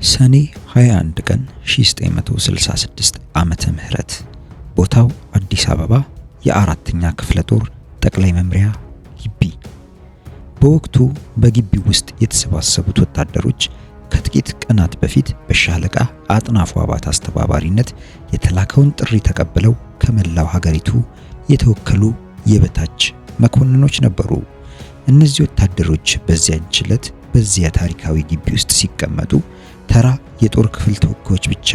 ሰኔ 21 ቀን 1966 ዓመተ ምህረት ቦታው አዲስ አበባ የአራተኛ ክፍለ ጦር ጠቅላይ መምሪያ ግቢ። በወቅቱ በግቢው ውስጥ የተሰባሰቡት ወታደሮች ከጥቂት ቀናት በፊት በሻለቃ አጥናፉ አባተ አስተባባሪነት የተላከውን ጥሪ ተቀብለው ከመላው ሀገሪቱ የተወከሉ የበታች መኮንኖች ነበሩ። እነዚህ ወታደሮች በዚያች ዕለት በዚያ ታሪካዊ ግቢ ውስጥ ሲቀመጡ ተራ የጦር ክፍል ተወካዮች ብቻ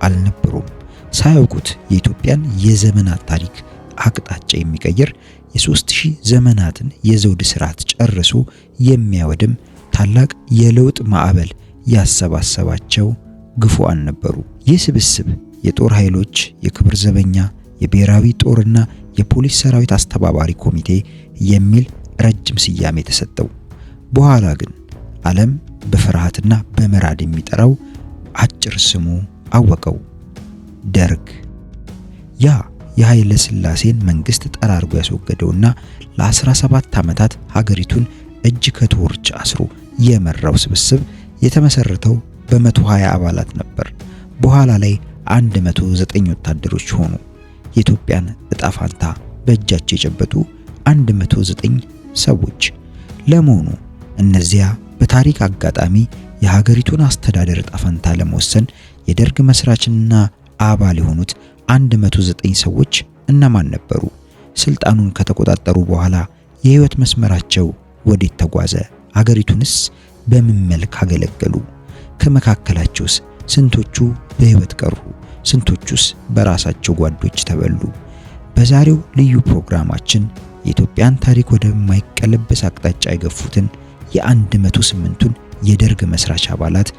አልነበሩም። ሳያውቁት የኢትዮጵያን የዘመናት ታሪክ አቅጣጫ የሚቀይር የ3000 ዘመናትን የዘውድ ስርዓት ጨርሶ የሚያወድም ታላቅ የለውጥ ማዕበል ያሰባሰባቸው ግፉዓን ነበሩ። ይህ ስብስብ የጦር ኃይሎች የክብር ዘበኛ፣ የብሔራዊ ጦርና የፖሊስ ሰራዊት አስተባባሪ ኮሚቴ የሚል ረጅም ስያሜ ተሰጠው። በኋላ ግን ዓለም በፍርሃትና በመራድ የሚጠራው አጭር ስሙ አወቀው፣ ደርግ። ያ የኃይለ ሥላሴን መንግስት ጠራርጎ ያስወገደውና ለ17 ዓመታት ሀገሪቱን እጅ ከትወርች አስሮ የመራው ስብስብ የተመሰረተው በ120 አባላት ነበር። በኋላ ላይ 109 ወታደሮች ሆኑ። የኢትዮጵያን ዕጣ ፋንታ በእጃቸው የጨበጡ 109 ሰዎች። ለመሆኑ እነዚያ በታሪክ አጋጣሚ የሀገሪቱን አስተዳደር ዕጣ ፈንታ ለመወሰን የደርግ መስራችና አባል የሆኑት 109 ሰዎች እነማን ነበሩ? ስልጣኑን ከተቆጣጠሩ በኋላ የህይወት መስመራቸው ወዴት ተጓዘ? ሀገሪቱንስ በምን መልክ አገለገሉ? ከመካከላቸውስ ስንቶቹ በህይወት ቀሩ? ስንቶቹስ በራሳቸው ጓዶች ተበሉ? በዛሬው ልዩ ፕሮግራማችን የኢትዮጵያን ታሪክ ወደማይቀለበስ አቅጣጫ የገፉትን የ108ቱን የደርግ መስራች አባላት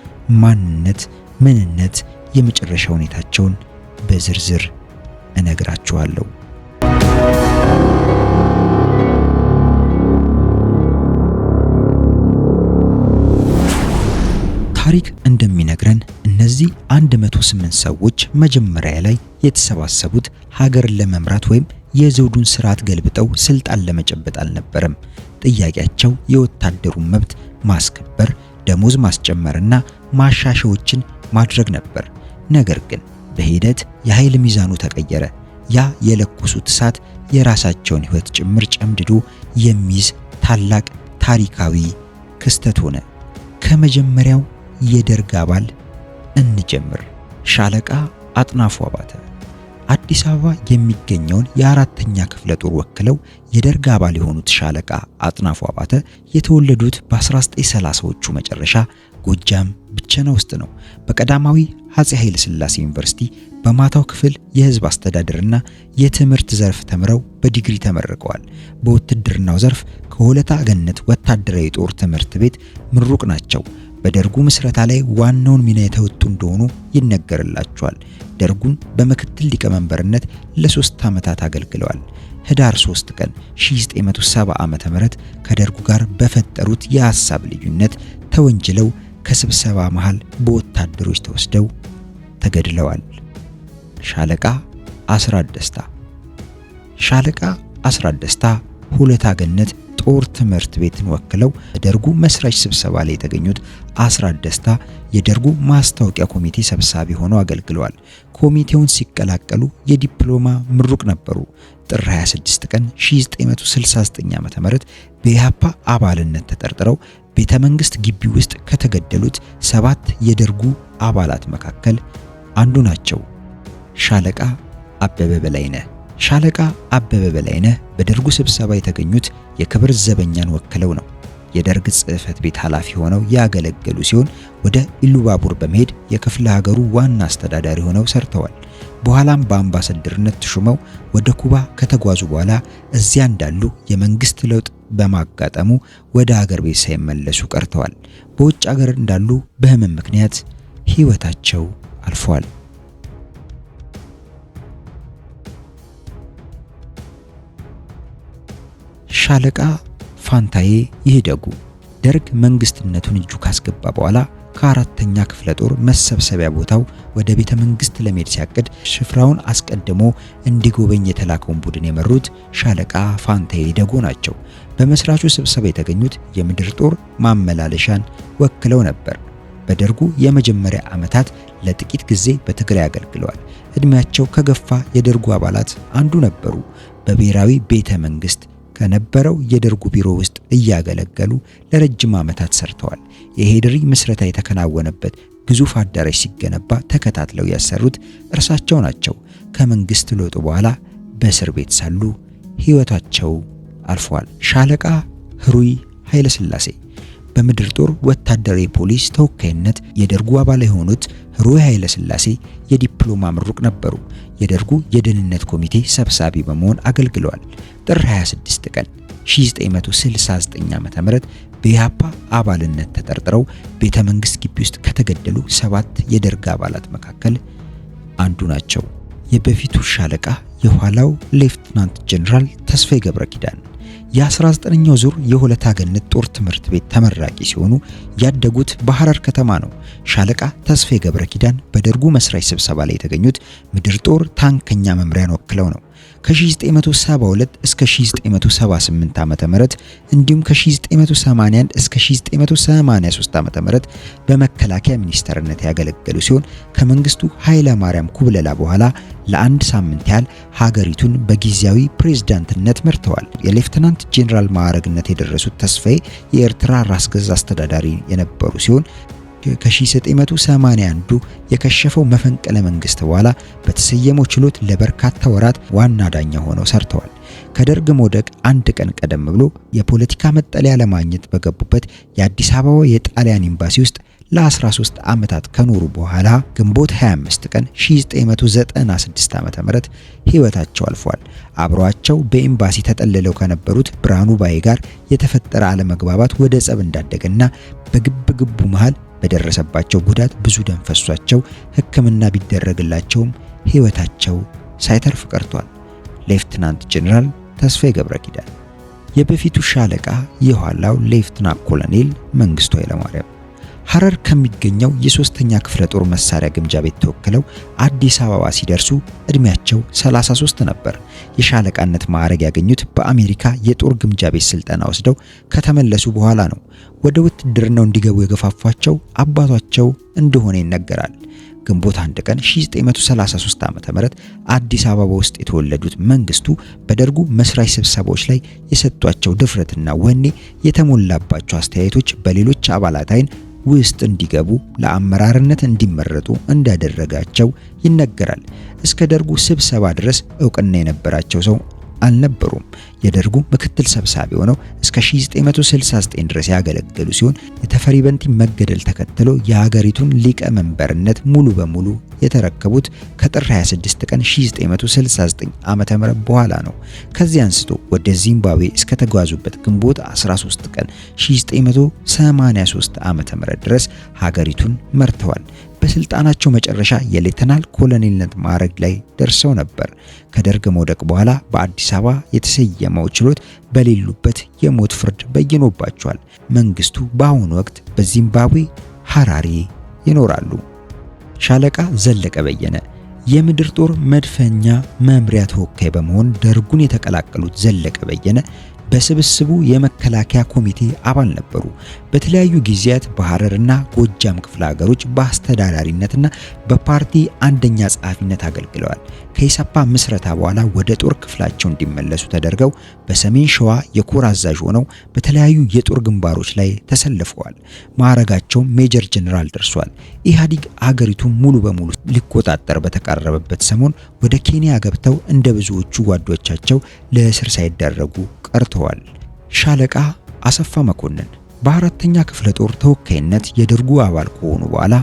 ማንነት፣ ምንነት፣ የመጨረሻ ሁኔታቸውን በዝርዝር እነግራችኋለሁ። ታሪክ እንደሚነግረን እነዚህ 108 ሰዎች መጀመሪያ ላይ የተሰባሰቡት ሀገርን ለመምራት ወይም የዘውዱን ስርዓት ገልብጠው ስልጣን ለመጨበጥ አልነበረም። ጥያቄያቸው የወታደሩን መብት ማስከበር፣ ደሞዝ ማስጨመርና ማሻሻዎችን ማድረግ ነበር። ነገር ግን በሂደት የኃይል ሚዛኑ ተቀየረ። ያ የለኮሱት እሳት የራሳቸውን ህይወት ጭምር ጨምድዶ የሚይዝ ታላቅ ታሪካዊ ክስተት ሆነ። ከመጀመሪያው የደርግ አባል እንጀምር። ሻለቃ አጥናፉ አባተ አዲስ አበባ የሚገኘውን የአራተኛ ክፍለ ጦር ወክለው የደርግ አባል የሆኑት ሻለቃ አጥናፉ አባተ የተወለዱት በ1930ዎቹ መጨረሻ ጎጃም ብቸና ውስጥ ነው። በቀዳማዊ አፄ ኃይለ ሥላሴ ዩኒቨርሲቲ በማታው ክፍል የህዝብ አስተዳደርና የትምህርት ዘርፍ ተምረው በዲግሪ ተመርቀዋል። በውትድርናው ዘርፍ ከሆለታ ገነት ወታደራዊ ጦር ትምህርት ቤት ምሩቅ ናቸው። በደርጉ ምስረታ ላይ ዋናውን ሚና የተወጡ እንደሆኑ ይነገርላቸዋል። ደርጉን በምክትል ሊቀመንበርነት ለ3 ዓመታት አገልግለዋል። ህዳር 3 ቀን 1970 ዓ.ም ከደርጉ ጋር በፈጠሩት የሐሳብ ልዩነት ተወንጅለው ከስብሰባ መሃል በወታደሮች ተወስደው ተገድለዋል። ሻለቃ አስራት ደስታ ሻለቃ አስራት ደስታ ሆለታ ገነት ጦር ትምህርት ቤትን ወክለው በደርጉ መስራች ስብሰባ ላይ የተገኙት አስራት ደስታ የደርጉ ማስታወቂያ ኮሚቴ ሰብሳቢ ሆነው አገልግለዋል። ኮሚቴውን ሲቀላቀሉ የዲፕሎማ ምሩቅ ነበሩ። ጥር 26 ቀን 1969 ዓ.ም በኢህአፓ አባልነት ተጠርጥረው ቤተ መንግስት ግቢ ውስጥ ከተገደሉት 7 የደርጉ አባላት መካከል አንዱ ናቸው። ሻለቃ አበበ በላይነህ ሻለቃ አበበ በላይነህ በደርጉ ስብሰባ የተገኙት የክብር ዘበኛን ወክለው ነው። የደርግ ጽሕፈት ቤት ኃላፊ ሆነው ያገለገሉ ሲሆን ወደ ኢሉባቡር በመሄድ የክፍለ ሀገሩ ዋና አስተዳዳሪ ሆነው ሰርተዋል። በኋላም በአምባሳደርነት ተሹመው ወደ ኩባ ከተጓዙ በኋላ እዚያ እንዳሉ የመንግስት ለውጥ በማጋጠሙ ወደ ሀገር ቤት ሳይመለሱ ቀርተዋል። በውጭ ሀገር እንዳሉ በህመም ምክንያት ህይወታቸው አልፏል። ሻለቃ ፋንታዬ ይህደጉ ደርግ መንግስትነቱን እጁ ካስገባ በኋላ ከአራተኛ ክፍለ ጦር መሰብሰቢያ ቦታው ወደ ቤተ መንግስት ለመሄድ ሲያቅድ ሽፍራውን አስቀድሞ እንዲጎበኝ የተላከውን ቡድን የመሩት ሻለቃ ፋንታዬ ይህደጉ ናቸው። በመስራቹ ስብሰባ የተገኙት የምድር ጦር ማመላለሻን ወክለው ነበር። በደርጉ የመጀመሪያ ዓመታት ለጥቂት ጊዜ በትግራይ አገልግለዋል። እድሜያቸው ከገፋ የደርጉ አባላት አንዱ ነበሩ። በብሔራዊ ቤተ መንግስት ከነበረው የደርጉ ቢሮ ውስጥ እያገለገሉ ለረጅም ዓመታት ሰርተዋል። የሄድሪ ምስረታ የተከናወነበት ግዙፍ አዳራሽ ሲገነባ ተከታትለው ያሰሩት እርሳቸው ናቸው። ከመንግስት ለውጥ በኋላ በእስር ቤት ሳሉ ሕይወታቸው አልፏል። ሻለቃ ህሩይ ኃይለሥላሴ በምድር ጦር ወታደራዊ ፖሊስ ተወካይነት የደርጉ አባል የሆኑት ህሩይ ኃይለሥላሴ የዲፕሎማ ምሩቅ ነበሩ። የደርጉ የደህንነት ኮሚቴ ሰብሳቢ በመሆን አገልግለዋል። ጥር 26 ቀን 1969 ዓ.ም በኢህአፓ አባልነት ተጠርጥረው ቤተ መንግስት ግቢ ውስጥ ከተገደሉ 7 የደርግ አባላት መካከል አንዱ ናቸው። የበፊቱ ሻለቃ የኋላው ሌፍትናንት ጀነራል ተስፋዬ ገብረ ኪዳን የ19ኛው ዙር የሆለታ ገነት ጦር ትምህርት ቤት ተመራቂ ሲሆኑ ያደጉት በሐረር ከተማ ነው። ሻለቃ ተስፋዬ ገብረ ኪዳን በደርጉ መስራች ስብሰባ ላይ የተገኙት ምድር ጦር ታንከኛ መምሪያን ወክለው ነው። ከ1972 እስከ 1978 ዓ.ም እንዲሁም ከ1981 እስከ 1983 ዓ.ም በመከላከያ ሚኒስተርነት ያገለገሉ ሲሆን ከመንግስቱ ኃይለ ማርያም ኩብለላ በኋላ ለአንድ ሳምንት ያህል ሀገሪቱን በጊዜያዊ ፕሬዝዳንትነት መርተዋል። የሌፍተናንት ጄኔራል ማዕረግነት የደረሱት ተስፋዬ የኤርትራ ራስ ገዝ አስተዳዳሪ የነበሩ ሲሆን ከ1981 የከሸፈው መፈንቅለ መንግስት በኋላ በተሰየመው ችሎት ለበርካታ ወራት ዋና ዳኛ ሆነው ሰርተዋል። ከደርግ መውደቅ አንድ ቀን ቀደም ብሎ የፖለቲካ መጠለያ ለማግኘት በገቡበት የአዲስ አበባ የጣሊያን ኤምባሲ ውስጥ ለ13 ዓመታት ከኖሩ በኋላ ግንቦት 25 ቀን 1996 ዓ.ም ሕይወታቸው አልፏል። አብሯቸው በኤምባሲ ተጠልለው ከነበሩት ብርሃኑ ባዬ ጋር የተፈጠረ አለመግባባት ወደ ጸብ እንዳደገና በግብግቡ መሃል በደረሰባቸው ጉዳት ብዙ ደም ፈሷቸው ሕክምና ቢደረግላቸውም ሕይወታቸው ሳይተርፍ ቀርቷል። ሌፍትናንት ጄኔራል ተስፋዬ ገብረ ኪዳን የበፊቱ ሻለቃ የኋላው ሌፍትናንት ኮሎኔል መንግስቱ ኃይለማርያም ሐረር ከሚገኘው የ3ኛ ክፍለ ጦር መሳሪያ ግምጃ ቤት ተወክለው አዲስ አበባ ሲደርሱ እድሜያቸው 33 ነበር። የሻለቃነት ማዕረግ ያገኙት በአሜሪካ የጦር ግምጃ ቤት ስልጠና ወስደው ከተመለሱ በኋላ ነው። ወደ ውትድርናው እንዲገቡ የገፋፏቸው አባቷቸው እንደሆነ ይነገራል። ግንቦት 1 ቀን 1933 ዓ.ም አዲስ አበባ ውስጥ የተወለዱት መንግስቱ በደርጉ መስራች ስብሰባዎች ላይ የሰጧቸው ድፍረትና ወኔ የተሞላባቸው አስተያየቶች በሌሎች አባላት አይን ውስጥ እንዲገቡ ለአመራርነት እንዲመረጡ እንዳደረጋቸው ይነገራል። እስከ ደርጉ ስብሰባ ድረስ ዕውቅና የነበራቸው ሰው አልነበሩም። የደርጉ ምክትል ሰብሳቢ ሆነው እስከ 1969 ድረስ ያገለገሉ ሲሆን የተፈሪ በንቲ መገደል ተከትሎ የሀገሪቱን ሊቀመንበርነት ሙሉ በሙሉ የተረከቡት ከጥር 26 ቀን 1969 ዓ.ም በኋላ ነው። ከዚህ አንስቶ ወደ ዚምባብዌ እስከ ተጓዙበት ግንቦት 13 ቀን 1983 ዓ.ም ድረስ ሀገሪቱን መርተዋል። በስልጣናቸው መጨረሻ የሌተናል ኮሎኔልነት ማዕረግ ላይ ደርሰው ነበር። ከደርግ መውደቅ በኋላ በአዲስ አበባ የተሰየመው ችሎት በሌሉበት የሞት ፍርድ በይኖባቸዋል። መንግስቱ በአሁኑ ወቅት በዚምባብዌ ሐራሬ ይኖራሉ። ሻለቃ ዘለቀ በየነ የምድር ጦር መድፈኛ መምሪያ ተወካይ በመሆን ደርጉን የተቀላቀሉት ዘለቀ በየነ በስብስቡ የመከላከያ ኮሚቴ አባል ነበሩ። በተለያዩ ጊዜያት በሐረርና ጎጃም ክፍለ ሀገሮች በአስተዳዳሪነትና በፓርቲ አንደኛ ጸሐፊነት አገልግለዋል። ከኢሰፓ ምስረታ በኋላ ወደ ጦር ክፍላቸው እንዲመለሱ ተደርገው በሰሜን ሸዋ የኮር አዛዥ ሆነው በተለያዩ የጦር ግንባሮች ላይ ተሰልፈዋል። ማዕረጋቸው ሜጀር ጀነራል ደርሷል። ኢህአዴግ ሀገሪቱን ሙሉ በሙሉ ሊቆጣጠር በተቃረበበት ሰሞን ወደ ኬንያ ገብተው እንደ ብዙዎቹ ጓዶቻቸው ለእስር ሳይዳረጉ ቀርተዋል። ሻለቃ አሰፋ መኮንን በአራተኛ ክፍለ ጦር ተወካይነት የደርጉ አባል ከሆኑ በኋላ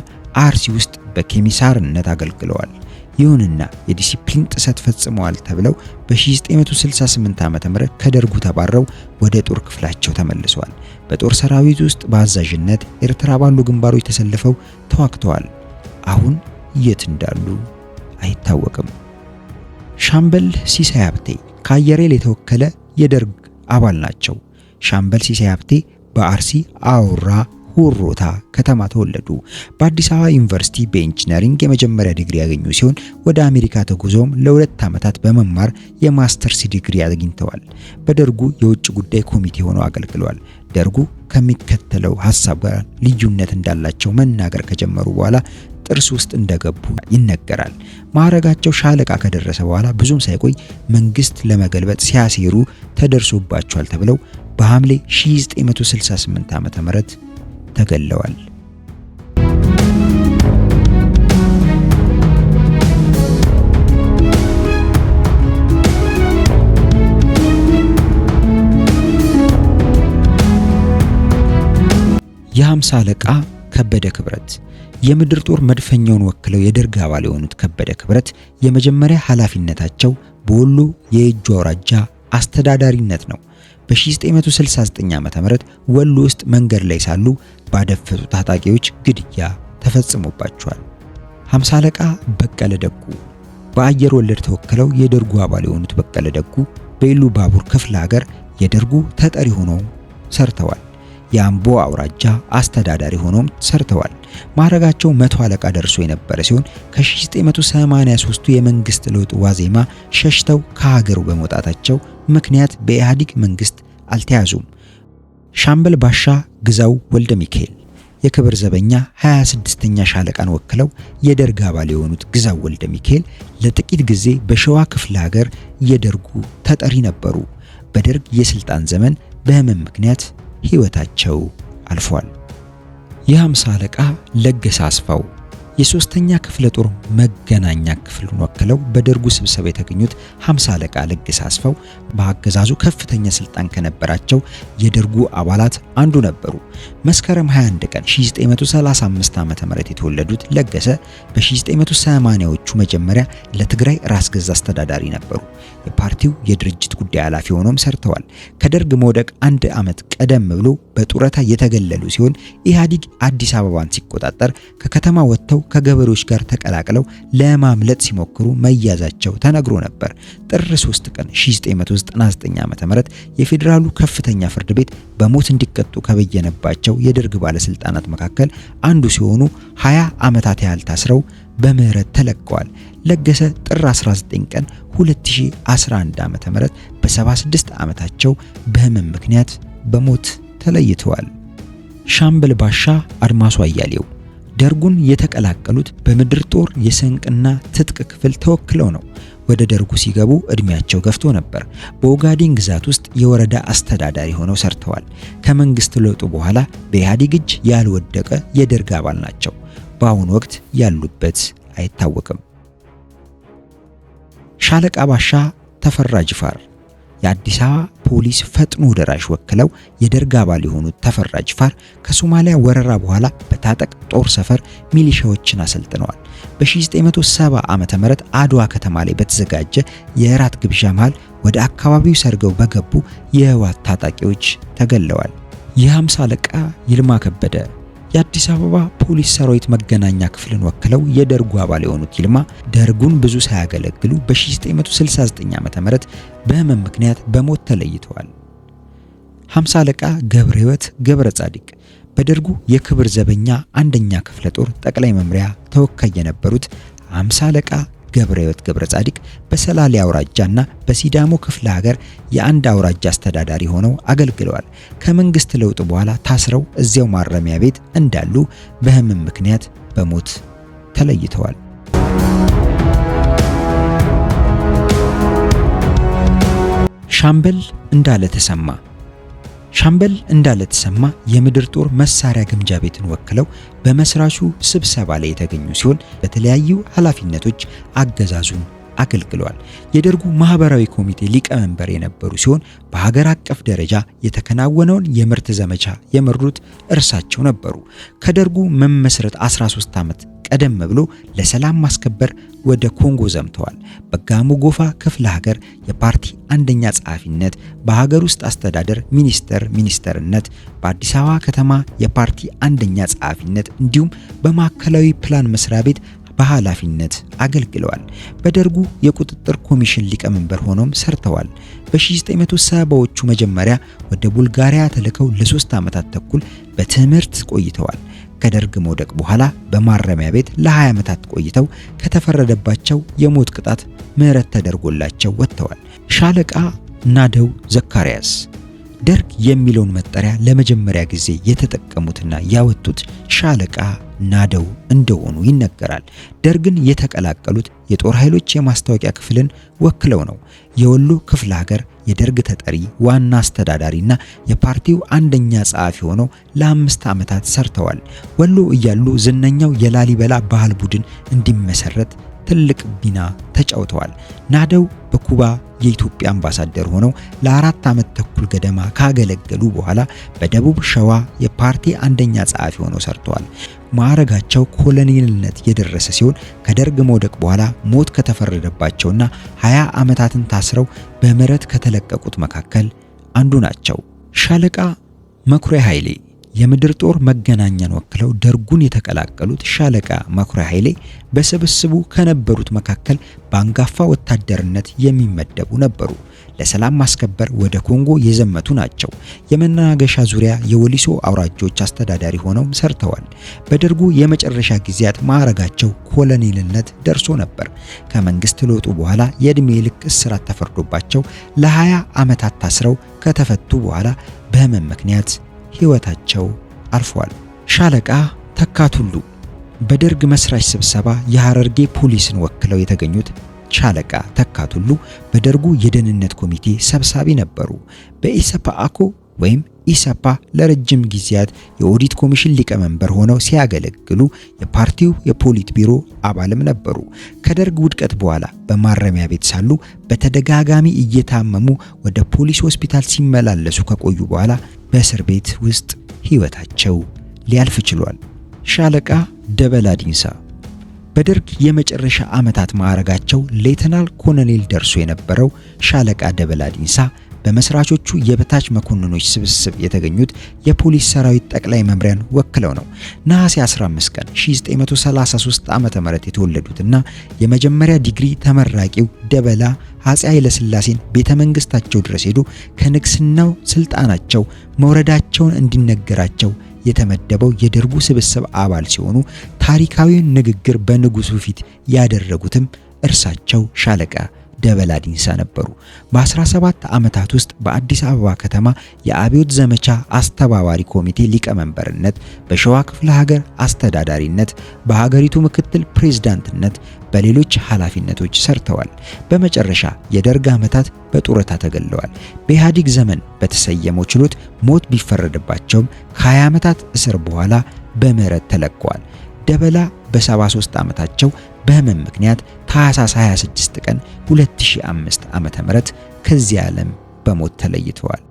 አርሲ ውስጥ በኬሚሳርነት አገልግለዋል። ይሁንና የዲሲፕሊን ጥሰት ፈጽመዋል ተብለው በ1968 ዓ.ም ከደርጉ ተባረው ወደ ጦር ክፍላቸው ተመልሰዋል። በጦር ሰራዊት ውስጥ በአዛዥነት ኤርትራ ባሉ ግንባሮች ተሰልፈው ተዋግተዋል። አሁን የት እንዳሉ አይታወቅም። ሻምበል ሲሳይ ሀብቴ ከአየር የተወከለ የደርግ አባል ናቸው። ሻምበል ሲሳይ ሀብቴ በአርሲ አውራ ሁሮታ ከተማ ተወለዱ። በአዲስ አበባ ዩኒቨርሲቲ በኢንጂነሪንግ የመጀመሪያ ዲግሪ ያገኙ ሲሆን ወደ አሜሪካ ተጉዘውም ለ2 ዓመታት በመማር የማስተርስ ዲግሪ አግኝተዋል። በደርጉ የውጭ ጉዳይ ኮሚቴ ሆነው አገልግለዋል። ደርጉ ከሚከተለው ሐሳብ ጋር ልዩነት እንዳላቸው መናገር ከጀመሩ በኋላ ጥርስ ውስጥ እንደገቡ ይነገራል። ማዕረጋቸው ሻለቃ ከደረሰ በኋላ ብዙም ሳይቆይ መንግስት ለመገልበጥ ሲያሴሩ ተደርሶባቸዋል ተብለው በሐምሌ 1968 ዓ.ም ተገለዋል። የ50 አለቃ ከበደ ክብረት የምድር ጦር መድፈኛውን ወክለው የደርግ አባል የሆኑት ከበደ ክብረት የመጀመሪያ ኃላፊነታቸው በወሎ የእጁ አውራጃ አስተዳዳሪነት ነው። በ1969 ዓ.ም ወሎ ውስጥ መንገድ ላይ ሳሉ ባደፈጡ ታጣቂዎች ግድያ ተፈጽሞባቸዋል። 50 አለቃ በቀለ ደጉ በአየር ወለድ ተወክለው የደርጉ አባል የሆኑት በቀለ ደጉ በኢሉ ባቡር ክፍለ ሀገር የደርጉ ተጠሪ ሆነው ሰርተዋል። የአምቦ አውራጃ አስተዳዳሪ ሆነው ሰርተዋል። ማዕረጋቸው 100 አለቃ ደርሶ የነበረ ሲሆን ከ1983 የመንግስት ለውጥ ዋዜማ ሸሽተው ከሀገሩ በመውጣታቸው ምክንያት በኢህአዴግ መንግስት አልተያዙም። ሻምበል ባሻ ግዛው ወልደ ሚካኤል የክብር ዘበኛ 26ኛ ሻለቃን ወክለው የደርግ አባል የሆኑት ግዛው ወልደ ሚካኤል ለጥቂት ጊዜ በሸዋ ክፍለ ሀገር የደርጉ ተጠሪ ነበሩ። በደርግ የስልጣን ዘመን በህመም ምክንያት ህይወታቸው አልፏል። የ50 አለቃ ለገሰ አስፋው የሶስተኛ ክፍለ ጦር መገናኛ ክፍሉን ወክለው በደርጉ ስብሰባ የተገኙት 50 አለቃ ለገሰ አስፋው በአገዛዙ ከፍተኛ ስልጣን ከነበራቸው የደርጉ አባላት አንዱ ነበሩ። መስከረም 21 ቀን 1935 ዓ.ም የተወለዱት ለገሰ በ1980ዎቹ መጀመሪያ ለትግራይ ራስ ገዝ አስተዳዳሪ ነበሩ። የፓርቲው የድርጅት ጉዳይ ኃላፊ ሆነውም ሰርተዋል። ከደርግ መውደቅ አንድ ዓመት ቀደም ብሎ በጡረታ የተገለሉ ሲሆን ኢህአዴግ አዲስ አበባን ሲቆጣጠር ከከተማ ወጥተው ከገበሬዎች ጋር ተቀላቅለው ለማምለጥ ሲሞክሩ መያዛቸው ተነግሮ ነበር። ጥር 3 ቀን 1999 ዓ.ም የፌዴራሉ ከፍተኛ ፍርድ ቤት በሞት እንዲቀጡ ከበየነባቸው የደርግ ባለስልጣናት መካከል አንዱ ሲሆኑ 20 ዓመታት ያህል ታስረው በምህረት ተለቀዋል። ለገሰ ጥር 19 ቀን 2011 ዓ.ም በ76 ዓመታቸው በህመም ምክንያት በሞት ተለይተዋል። ሻምበል ባሻ አድማሱ አያሌው ደርጉን የተቀላቀሉት በምድር ጦር የስንቅና ትጥቅ ክፍል ተወክለው ነው። ወደ ደርጉ ሲገቡ እድሜያቸው ገፍቶ ነበር። በኦጋዴን ግዛት ውስጥ የወረዳ አስተዳዳሪ ሆነው ሰርተዋል። ከመንግስት ለውጡ በኋላ በኢህአዴግ እጅ ያልወደቀ የደርግ አባል ናቸው። በአሁኑ ወቅት ያሉበት አይታወቅም። ሻለቃ ባሻ ተፈራ ጅፋር የአዲስ አበባ ፖሊስ ፈጥኖ ደራሽ ወክለው የደርግ አባል የሆኑት ተፈራ ጅፋር ከሶማሊያ ወረራ በኋላ በታጠቅ ጦር ሰፈር ሚሊሻዎችን አሰልጥነዋል። በ1970 ዓመተ ምህረት አድዋ ከተማ ላይ በተዘጋጀ የእራት ግብዣ መሃል ወደ አካባቢው ሰርገው በገቡ የህወሓት ታጣቂዎች ተገለዋል። የ50 አለቃ ይልማ ከበደ የአዲስ አበባ ፖሊስ ሰራዊት መገናኛ ክፍልን ወክለው የደርጉ አባል የሆኑት ይልማ ደርጉን ብዙ ሳያገለግሉ በ1969 ዓ.ም በህመም ምክንያት በሞት ተለይተዋል። 50 አለቃ ገብረ ህይወት ገብረ ጻዲቅ በደርጉ የክብር ዘበኛ አንደኛ ክፍለ ጦር ጠቅላይ መምሪያ ተወካይ የነበሩት 50 አለቃ ገብረ ህይወት ገብረ ጻዲቅ በሰላሌ አውራጃና በሲዳሞ ክፍለ ሀገር የአንድ አውራጃ አስተዳዳሪ ሆነው አገልግለዋል። ከመንግስት ለውጥ በኋላ ታስረው እዚያው ማረሚያ ቤት እንዳሉ በህመም ምክንያት በሞት ተለይተዋል። ሻምበል እንዳለ ተሰማ ሻምበል እንዳለ ተሰማ የምድር ጦር መሳሪያ ግምጃ ቤትን ወክለው በመስራቹ ስብሰባ ላይ የተገኙ ሲሆን በተለያዩ ኃላፊነቶች አገዛዙን አገልግለዋል። የደርጉ ማህበራዊ ኮሚቴ ሊቀመንበር የነበሩ ሲሆን በሀገር አቀፍ ደረጃ የተከናወነውን የምርት ዘመቻ የመሩት እርሳቸው ነበሩ። ከደርጉ መመስረት 13 ዓመት ቀደም ብሎ ለሰላም ማስከበር ወደ ኮንጎ ዘምተዋል። በጋሞ ጎፋ ክፍለ ሀገር የፓርቲ አንደኛ ጸሐፊነት፣ በሀገር ውስጥ አስተዳደር ሚኒስተርነት፣ በአዲስ አበባ ከተማ የፓርቲ አንደኛ ጸሐፊነት እንዲሁም በማዕከላዊ ፕላን መስሪያ ቤት በኃላፊነት አገልግለዋል። በደርጉ የቁጥጥር ኮሚሽን ሊቀመንበር ሆነውም ሰርተዋል። በ1970ዎቹ መጀመሪያ ወደ ቡልጋሪያ ተልከው ለ3 ዓመታት ተኩል በትምህርት ቆይተዋል። ከደርግ መውደቅ በኋላ በማረሚያ ቤት ለ20 ዓመታት ቆይተው ከተፈረደባቸው የሞት ቅጣት ምህረት ተደርጎላቸው ወጥተዋል። ሻለቃ ናደው ዘካሪያስ ደርግ የሚለውን መጠሪያ ለመጀመሪያ ጊዜ የተጠቀሙትና ያወጡት ሻለቃ ናደው እንደሆኑ ይነገራል። ደርግን የተቀላቀሉት የጦር ኃይሎች የማስታወቂያ ክፍልን ወክለው ነው። የወሎ ክፍለ ሀገር የደርግ ተጠሪ ዋና አስተዳዳሪና የፓርቲው አንደኛ ጸሐፊ ሆነው ለ5 ዓመታት ሰርተዋል። ወሎ እያሉ ዝነኛው የላሊበላ ባህል ቡድን እንዲመሰረት ትልቅ ሚና ተጫውተዋል። ናደው በኩባ የኢትዮጵያ አምባሳደር ሆነው ለ4 ዓመት ተኩል ገደማ ካገለገሉ በኋላ በደቡብ ሸዋ የፓርቲ አንደኛ ጸሐፊ ሆነው ሰርተዋል። ማዕረጋቸው ኮሎኔልነት የደረሰ ሲሆን ከደርግ መውደቅ በኋላ ሞት ከተፈረደባቸውና 20 ዓመታትን ታስረው በምህረት ከተለቀቁት መካከል አንዱ ናቸው። ሻለቃ መኩሪያ ኃይሌ የምድር ጦር መገናኛን ወክለው ደርጉን የተቀላቀሉት ሻለቃ መኩሪያ ኃይሌ በስብስቡ ከነበሩት መካከል በአንጋፋ ወታደርነት የሚመደቡ ነበሩ። ለሰላም ማስከበር ወደ ኮንጎ የዘመቱ ናቸው። የመናገሻ ዙሪያ የወሊሶ አውራጆች አስተዳዳሪ ሆነው ሰርተዋል። በደርጉ የመጨረሻ ጊዜያት ማዕረጋቸው ኮሎኔልነት ደርሶ ነበር። ከመንግስት ለውጡ በኋላ የእድሜ ልክ እስራት ተፈርዶባቸው ለ20 ዓመታት ታስረው ከተፈቱ በኋላ በህመም ምክንያት ህይወታቸው አልፏል። ሻለቃ ተካቱሉ በደርግ መስራች ስብሰባ የሐረርጌ ፖሊስን ወክለው የተገኙት ሻለቃ ተካቱሉ በደርጉ የደህንነት ኮሚቴ ሰብሳቢ ነበሩ። በኢሰፓአኮ ወይም ኢሰፓ ለረጅም ጊዜያት የኦዲት ኮሚሽን ሊቀመንበር ሆነው ሲያገለግሉ የፓርቲው የፖሊት ቢሮ አባልም ነበሩ። ከደርግ ውድቀት በኋላ በማረሚያ ቤት ሳሉ በተደጋጋሚ እየታመሙ ወደ ፖሊስ ሆስፒታል ሲመላለሱ ከቆዩ በኋላ በእስር ቤት ውስጥ ህይወታቸው ሊያልፍ ችሏል። ሻለቃ ደበላ ዲንሳ በደርግ የመጨረሻ ዓመታት ማዕረጋቸው ሌተናል ኮሎኔል ደርሶ የነበረው ሻለቃ ደበላ ዲንሳ በመስራቾቹ የበታች መኮንኖች ስብስብ የተገኙት የፖሊስ ሰራዊት ጠቅላይ መምሪያን ወክለው ነው። ነሐሴ 15 ቀን 1933 ዓ.ም የተወለዱትና የመጀመሪያ ዲግሪ ተመራቂው ደበላ አፄ ኃይለ ሥላሴን ቤተመንግስታቸው ድረስ ሄዱ ከንግስናው ስልጣናቸው መውረዳቸውን እንዲነገራቸው የተመደበው የደርጉ ስብስብ አባል ሲሆኑ ታሪካዊውን ንግግር በንጉሱ ፊት ያደረጉትም እርሳቸው ሻለቃ ደበላ ዲንሳ ነበሩ። በ17 ዓመታት ውስጥ በአዲስ አበባ ከተማ የአብዮት ዘመቻ አስተባባሪ ኮሚቴ ሊቀመንበርነት፣ በሸዋ ክፍለ ሀገር አስተዳዳሪነት፣ በሀገሪቱ ምክትል ፕሬዝዳንትነት በሌሎች ኃላፊነቶች ሰርተዋል። በመጨረሻ የደርግ ዓመታት በጡረታ ተገለዋል። በኢህአዴግ ዘመን በተሰየመው ችሎት ሞት ቢፈረድባቸውም ከ20 ዓመታት እስር በኋላ በምህረት ተለቀዋል። ደበላ በ73 ዓመታቸው በህመም ምክንያት ታኅሳስ 26 ቀን 2005 ዓመተ ምህረት ከዚህ ዓለም በሞት ተለይተዋል።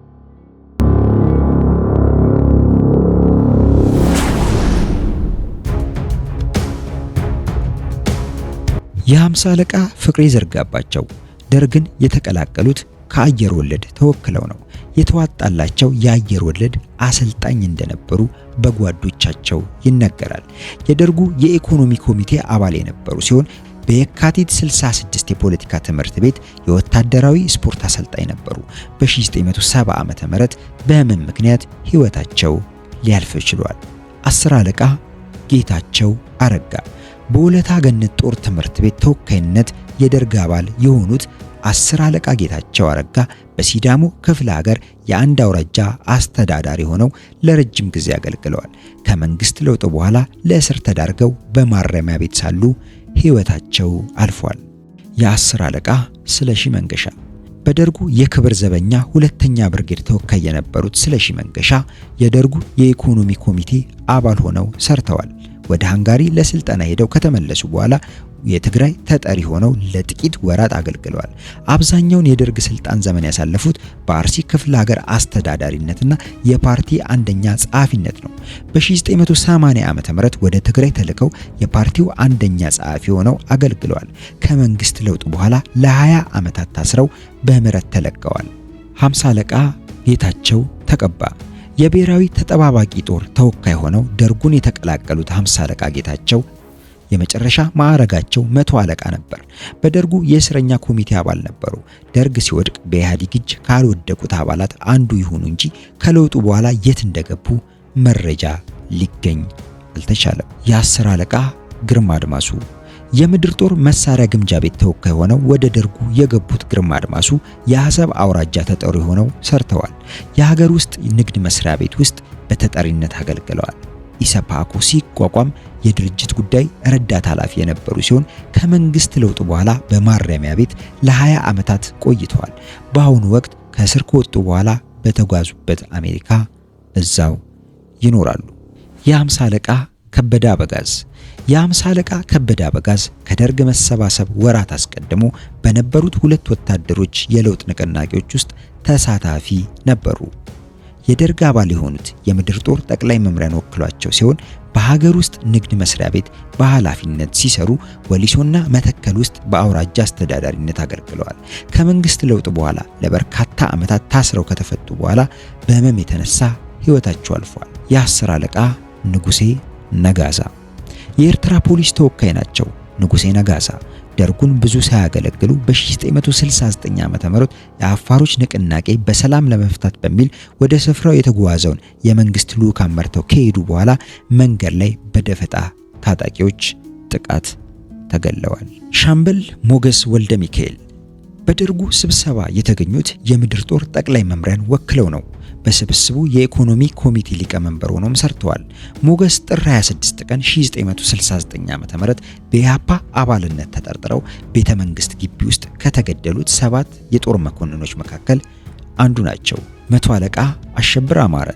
የ50 አለቃ ፍቅሬ ዘርጋባቸው ደርግን የተቀላቀሉት ከአየር ወለድ ተወክለው ነው። የተዋጣላቸው የአየር ወለድ አሰልጣኝ እንደነበሩ በጓዶቻቸው ይነገራል። የደርጉ የኢኮኖሚ ኮሚቴ አባል የነበሩ ሲሆን በየካቲት 66 የፖለቲካ ትምህርት ቤት የወታደራዊ ስፖርት አሰልጣኝ ነበሩ። በ1970 ዓመተ ምህረት በህመም ምክንያት ህይወታቸው ሊያልፍ ችሏል። 10 አለቃ ጌታቸው አረጋ በወለታ ገነት ጦር ትምህርት ቤት ተወካይነት የደርግ አባል የሆኑት 10 አለቃ ጌታቸው አረጋ በሲዳሞ ክፍለ ሀገር የአንድ አውራጃ አስተዳዳሪ ሆነው ለረጅም ጊዜ አገልግለዋል። ከመንግስት ለውጥ በኋላ ለእስር ተዳርገው በማረሚያ ቤት ሳሉ ህይወታቸው አልፏል። የ10 አለቃ ስለሺ መንገሻ በደርጉ የክብር ዘበኛ ሁለተኛ ብርጌድ ተወካይ የነበሩት ስለሺ መንገሻ የደርጉ የኢኮኖሚ ኮሚቴ አባል ሆነው ሰርተዋል። ወደ ሃንጋሪ ለስልጠና ሄደው ከተመለሱ በኋላ የትግራይ ተጠሪ ሆነው ለጥቂት ወራት አገልግለዋል። አብዛኛውን የደርግ ስልጣን ዘመን ያሳለፉት በአርሲ ክፍለ ሀገር አስተዳዳሪነትና የፓርቲ አንደኛ ጸሐፊነት ነው። በ1980 ዓመተ ምህረት ወደ ትግራይ ተልከው የፓርቲው አንደኛ ጸሐፊ ሆነው አገልግለዋል። ከመንግስት ለውጥ በኋላ ለ20 ዓመታት ታስረው በምህረት ተለቀዋል። 50 አለቃ ጌታቸው ተቀባ የብሔራዊ ተጠባባቂ ጦር ተወካይ ሆነው ደርጉን የተቀላቀሉት 50 አለቃ ጌታቸው የመጨረሻ ማዕረጋቸው 100 አለቃ ነበር። በደርጉ የእስረኛ ኮሚቴ አባል ነበሩ። ደርግ ሲወድቅ በኢህአዴግ እጅ ካልወደቁት አባላት አንዱ ይሁኑ እንጂ ከለውጡ በኋላ የት እንደገቡ መረጃ ሊገኝ አልተቻለም። የ10 አለቃ ግርማ አድማሱ የምድር ጦር መሳሪያ ግምጃ ቤት ተወካይ ሆነው ወደ ደርጉ የገቡት ግርማ አድማሱ የአሰብ አውራጃ ተጠሪ ሆነው ሰርተዋል። የሀገር ውስጥ ንግድ መስሪያ ቤት ውስጥ በተጠሪነት አገልግለዋል። ኢሰፓኮ ሲቋቋም የድርጅት ጉዳይ ረዳት ኃላፊ የነበሩ ሲሆን ከመንግስት ለውጥ በኋላ በማረሚያ ቤት ለ20 ዓመታት ቆይተዋል። በአሁኑ ወቅት ከእስር ከወጡ በኋላ በተጓዙበት አሜሪካ እዛው ይኖራሉ። የ50 አለቃ ከበደ አበጋዝ የ50 አለቃ ከበደ አበጋዝ ከደርግ መሰባሰብ ወራት አስቀድሞ በነበሩት ሁለት ወታደሮች የለውጥ ንቅናቄዎች ውስጥ ተሳታፊ ነበሩ። የደርግ አባል የሆኑት የምድር ጦር ጠቅላይ መምሪያን ወክሏቸው ሲሆን በሀገር ውስጥ ንግድ መስሪያ ቤት በኃላፊነት ሲሰሩ ወሊሶና መተከል ውስጥ በአውራጃ አስተዳዳሪነት አገልግለዋል። ከመንግስት ለውጥ በኋላ ለበርካታ ዓመታት ታስረው ከተፈቱ በኋላ በህመም የተነሳ ህይወታቸው አልፏል። የ10 አለቃ ንጉሴ ነጋሳ የኤርትራ ፖሊስ ተወካይ ናቸው። ንጉሴ ነጋሳ ደርጉን ብዙ ሳያገለግሉ በ1969 ዓ.ም የአፋሮች ንቅናቄ በሰላም ለመፍታት በሚል ወደ ስፍራው የተጓዘውን የመንግስት ልዑካን መርተው ከሄዱ በኋላ መንገድ ላይ በደፈጣ ታጣቂዎች ጥቃት ተገለዋል። ሻምበል ሞገስ ወልደ ሚካኤል በደርጉ ስብሰባ የተገኙት የምድር ጦር ጠቅላይ መምሪያን ወክለው ነው። በስብስቡ የኢኮኖሚ ኮሚቴ ሊቀመንበር ሆኖም ሰርተዋል። ሞገስ ጥር 26 ቀን 1969 ዓ.ም በኢህአፓ አባልነት ተጠርጥረው ቤተ መንግስት ግቢ ውስጥ ከተገደሉት 7 የጦር መኮንኖች መካከል አንዱ ናቸው። 100 አለቃ አሸብር አማረ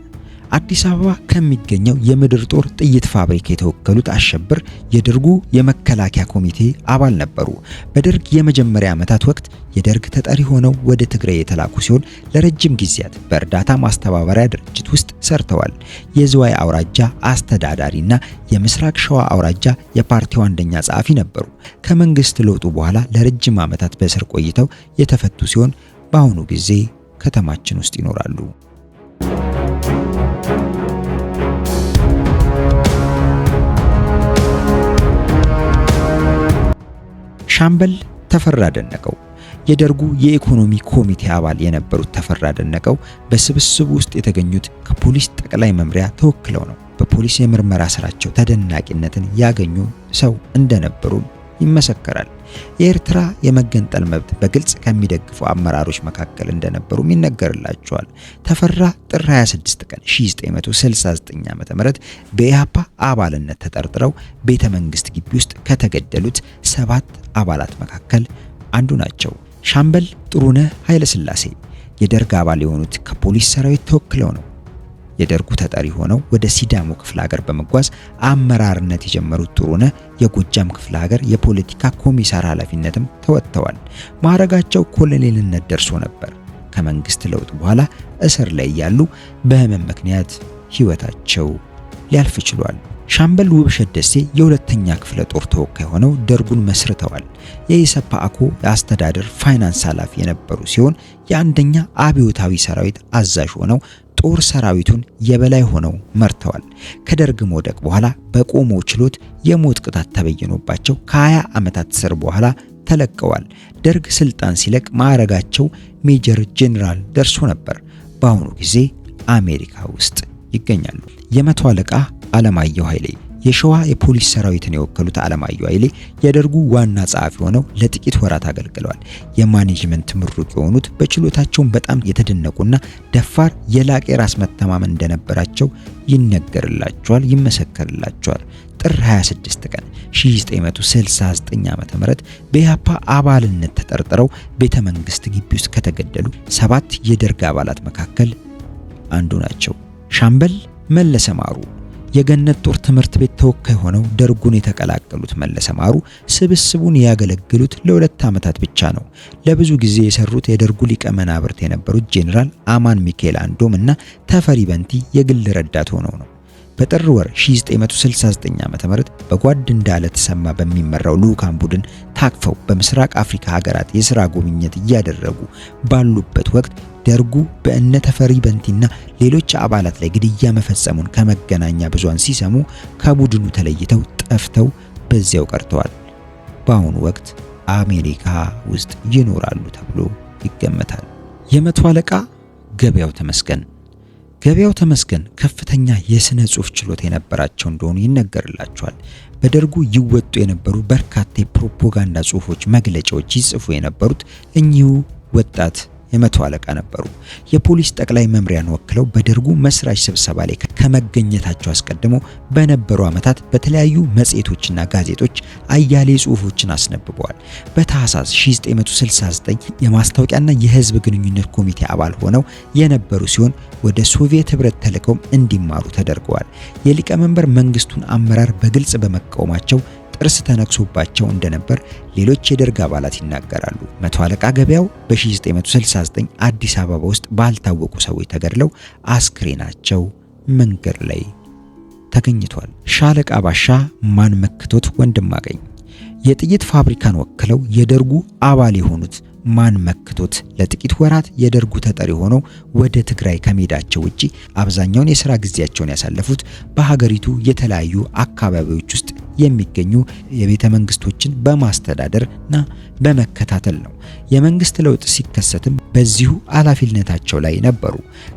አዲስ አበባ ከሚገኘው የምድር ጦር ጥይት ፋብሪካ የተወከሉት አሸብር የደርጉ የመከላከያ ኮሚቴ አባል ነበሩ። በደርግ የመጀመሪያ ዓመታት ወቅት የደርግ ተጠሪ ሆነው ወደ ትግራይ የተላኩ ሲሆን ለረጅም ጊዜያት በእርዳታ ማስተባበሪያ ድርጅት ውስጥ ሰርተዋል። የዝዋይ አውራጃ አስተዳዳሪና የምስራቅ ሸዋ አውራጃ የፓርቲው አንደኛ ጸሐፊ ነበሩ። ከመንግስት ለውጡ በኋላ ለረጅም ዓመታት በእስር ቆይተው የተፈቱ ሲሆን በአሁኑ ጊዜ ከተማችን ውስጥ ይኖራሉ። ሻምበል ተፈራ ደነቀው የደርጉ የኢኮኖሚ ኮሚቴ አባል የነበሩት ተፈራ ደነቀው በስብስቡ ውስጥ የተገኙት ከፖሊስ ጠቅላይ መምሪያ ተወክለው ነው። በፖሊስ የምርመራ ስራቸው ተደናቂነትን ያገኙ ሰው እንደነበሩ ይመሰከራል። የኤርትራ የመገንጠል መብት በግልጽ ከሚደግፉ አመራሮች መካከል እንደነበሩም ይነገርላቸዋል። ተፈራ ጥር 26 ቀን 1969 ዓ.ም በኢህአፓ አባልነት ተጠርጥረው ቤተ መንግስት ግቢ ውስጥ ከተገደሉት 7 አባላት መካከል አንዱ ናቸው። ሻምበል ጥሩነህ ኃይለ ሥላሴ የደርግ አባል የሆኑት ከፖሊስ ሰራዊት ተወክለው ነው። የደርጉ ተጠሪ ሆነው ወደ ሲዳሞ ክፍለ ሀገር በመጓዝ አመራርነት የጀመሩት ጥሩነህ የጎጃም ክፍለ ሀገር የፖለቲካ ኮሚሳር ኃላፊነትም ተወጥተዋል። ማዕረጋቸው ኮሎኔልነት ደርሶ ነበር። ከመንግስት ለውጥ በኋላ እስር ላይ ያሉ በህመም ምክንያት ህይወታቸው ሊያልፍ ችሏል። ሻምበል ውብሸት ደሴ የሁለተኛ ክፍለ ጦር ተወካይ ሆነው ደርጉን መስርተዋል። የኢሰፓኮ የአስተዳደር ፋይናንስ ኃላፊ የነበሩ ሲሆን የአንደኛ አብዮታዊ ሰራዊት አዛዥ ሆነው ጦር ሰራዊቱን የበላይ ሆነው መርተዋል። ከደርግ መውደቅ በኋላ በቆመው ችሎት የሞት ቅጣት ተበይኖባቸው ከ20 ዓመታት እስር በኋላ ተለቀዋል። ደርግ ስልጣን ሲለቅ ማዕረጋቸው ሜጀር ጄኔራል ደርሶ ነበር። በአሁኑ ጊዜ አሜሪካ ውስጥ ይገኛሉ። የመቶ አለቃ አለማየሁ ኃይሌ የሸዋ የፖሊስ ሰራዊትን የወከሉት አለማየሁ ኃይሌ የደርጉ ዋና ጸሐፊ ሆነው ለጥቂት ወራት አገልግለዋል። የማኔጅመንት ምሩቅ የሆኑት በችሎታቸው በጣም የተደነቁና ደፋር የላቀ ራስ መተማመን እንደነበራቸው ይነገርላቸዋል፣ ይመሰከርላቸዋል። ጥር 26 ቀን 1969 ዓ.ም በኢህአፓ አባልነት ተጠርጥረው ቤተ መንግስት ግቢ ውስጥ ከተገደሉ 7 የደርግ አባላት መካከል አንዱ ናቸው። ሻምበል መለሰ ማሩ የገነት ጦር ትምህርት ቤት ተወካይ ሆነው ደርጉን የተቀላቀሉት መለሰ ማሩ ስብስቡን ያገለግሉት ለ2 ዓመታት ብቻ ነው። ለብዙ ጊዜ የሰሩት የደርጉ ሊቀመናብርት የነበሩት ጄኔራል አማን ሚካኤል አንዶም እና ተፈሪ በንቲ የግል ረዳት ሆነው ነው። በጥር ወር 1969 ዓ.ም በጓድ እንዳለ ተሰማ በሚመራው ልዑካን ቡድን ታቅፈው በምስራቅ አፍሪካ ሀገራት የሥራ ጉብኝት እያደረጉ ባሉበት ወቅት ደርጉ በእነ ተፈሪ በንቲና ሌሎች አባላት ላይ ግድያ መፈጸሙን ከመገናኛ ብዙሃን ሲሰሙ ከቡድኑ ተለይተው ጠፍተው በዚያው ቀርተዋል። በአሁኑ ወቅት አሜሪካ ውስጥ ይኖራሉ ተብሎ ይገመታል። የመቶ አለቃ ገበያው ተመስገን ገበያው ተመስገን ከፍተኛ የሥነ ጽሑፍ ችሎታ የነበራቸው እንደሆኑ ይነገርላቸዋል። በደርጉ ይወጡ የነበሩ በርካታ የፕሮፓጋንዳ ጽሑፎች፣ መግለጫዎች ይጽፉ የነበሩት እኚሁ ወጣት የመቶ አለቃ ነበሩ። የፖሊስ ጠቅላይ መምሪያን ወክለው በደርጉ መስራች ስብሰባ ላይ ከመገኘታቸው አስቀድሞ በነበሩ ዓመታት በተለያዩ መጽሔቶችና ጋዜጦች አያሌ ጽሑፎችን አስነብበዋል። በታህሳስ 1969 የማስታወቂያና የሕዝብ ግንኙነት ኮሚቴ አባል ሆነው የነበሩ ሲሆን ወደ ሶቪየት ኅብረት ተልከው እንዲማሩ ተደርገዋል። የሊቀመንበር መንግስቱን አመራር በግልጽ በመቃወማቸው ጥርስ ተነክሶባቸው እንደነበር ሌሎች የደርግ አባላት ይናገራሉ። መቶ አለቃ ገበያው በ1969 አዲስ አበባ ውስጥ ባልታወቁ ሰዎች ተገድለው አስክሬናቸው መንገድ ላይ ተገኝቷል። ሻለቃ ባሻ ማን መክቶት ወንድማገኝ የጥይት ፋብሪካን ወክለው የደርጉ አባል የሆኑት ማን መክቶት ለጥቂት ወራት የደርጉ ተጠሪ ሆነው ወደ ትግራይ ከመሄዳቸው ውጪ አብዛኛውን የሥራ ጊዜያቸውን ያሳለፉት በሀገሪቱ የተለያዩ አካባቢዎች ውስጥ የሚገኙ የቤተ መንግስቶችን በማስተዳደርና በመከታተል ነው። የመንግስት ለውጥ ሲከሰትም በዚሁ ኃላፊነታቸው ላይ ነበሩ።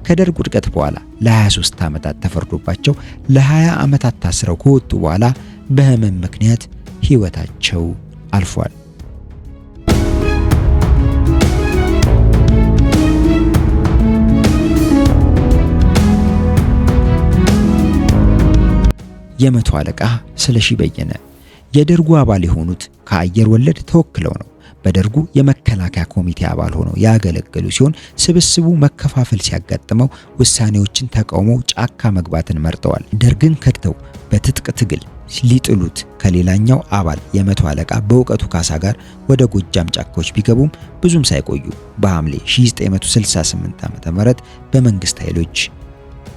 ከደርግ ውድቀት በኋላ ለ23 ዓመታት ተፈርዶባቸው ለ20 ዓመታት ታስረው ከወጡ በኋላ በህመም ምክንያት ህይወታቸው አልፏል። የመቶ አለቃ ስለሺ በየነ የደርጉ አባል የሆኑት ከአየር ወለድ ተወክለው ነው። በደርጉ የመከላከያ ኮሚቴ አባል ሆነው ያገለገሉ ሲሆን ስብስቡ መከፋፈል ሲያጋጥመው ውሳኔዎችን ተቃውመው ጫካ መግባትን መርጠዋል። ደርግን ከድተው በትጥቅ ትግል ሊጥሉት ከሌላኛው አባል የመቶ አለቃ በእውቀቱ ካሳ ጋር ወደ ጎጃም ጫካዎች ቢገቡም ብዙም ሳይቆዩ በሐምሌ 1968 ዓ.ም በመንግስት ኃይሎች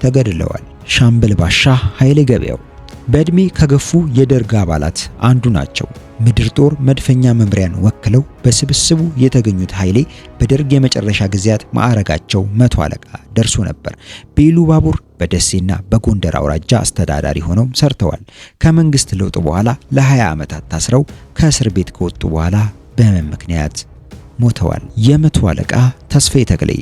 ተገድለዋል። ሻምበል ባሻ ኃይሌ ገበያው በእድሜ ከገፉ የደርግ አባላት አንዱ ናቸው። ምድር ጦር መድፈኛ መምሪያን ወክለው በስብስቡ የተገኙት ኃይሌ በደርግ የመጨረሻ ጊዜያት ማዕረጋቸው መቶ አለቃ ደርሶ ነበር። በኢሉባቡር በደሴና በጎንደር አውራጃ አስተዳዳሪ ሆነው ሰርተዋል። ከመንግስት ለውጥ በኋላ ለ20 ዓመታት ታስረው ከእስር ቤት ከወጡ በኋላ በህመም ምክንያት ሞተዋል። የመቶ አለቃ ተስፋዬ ተክሌ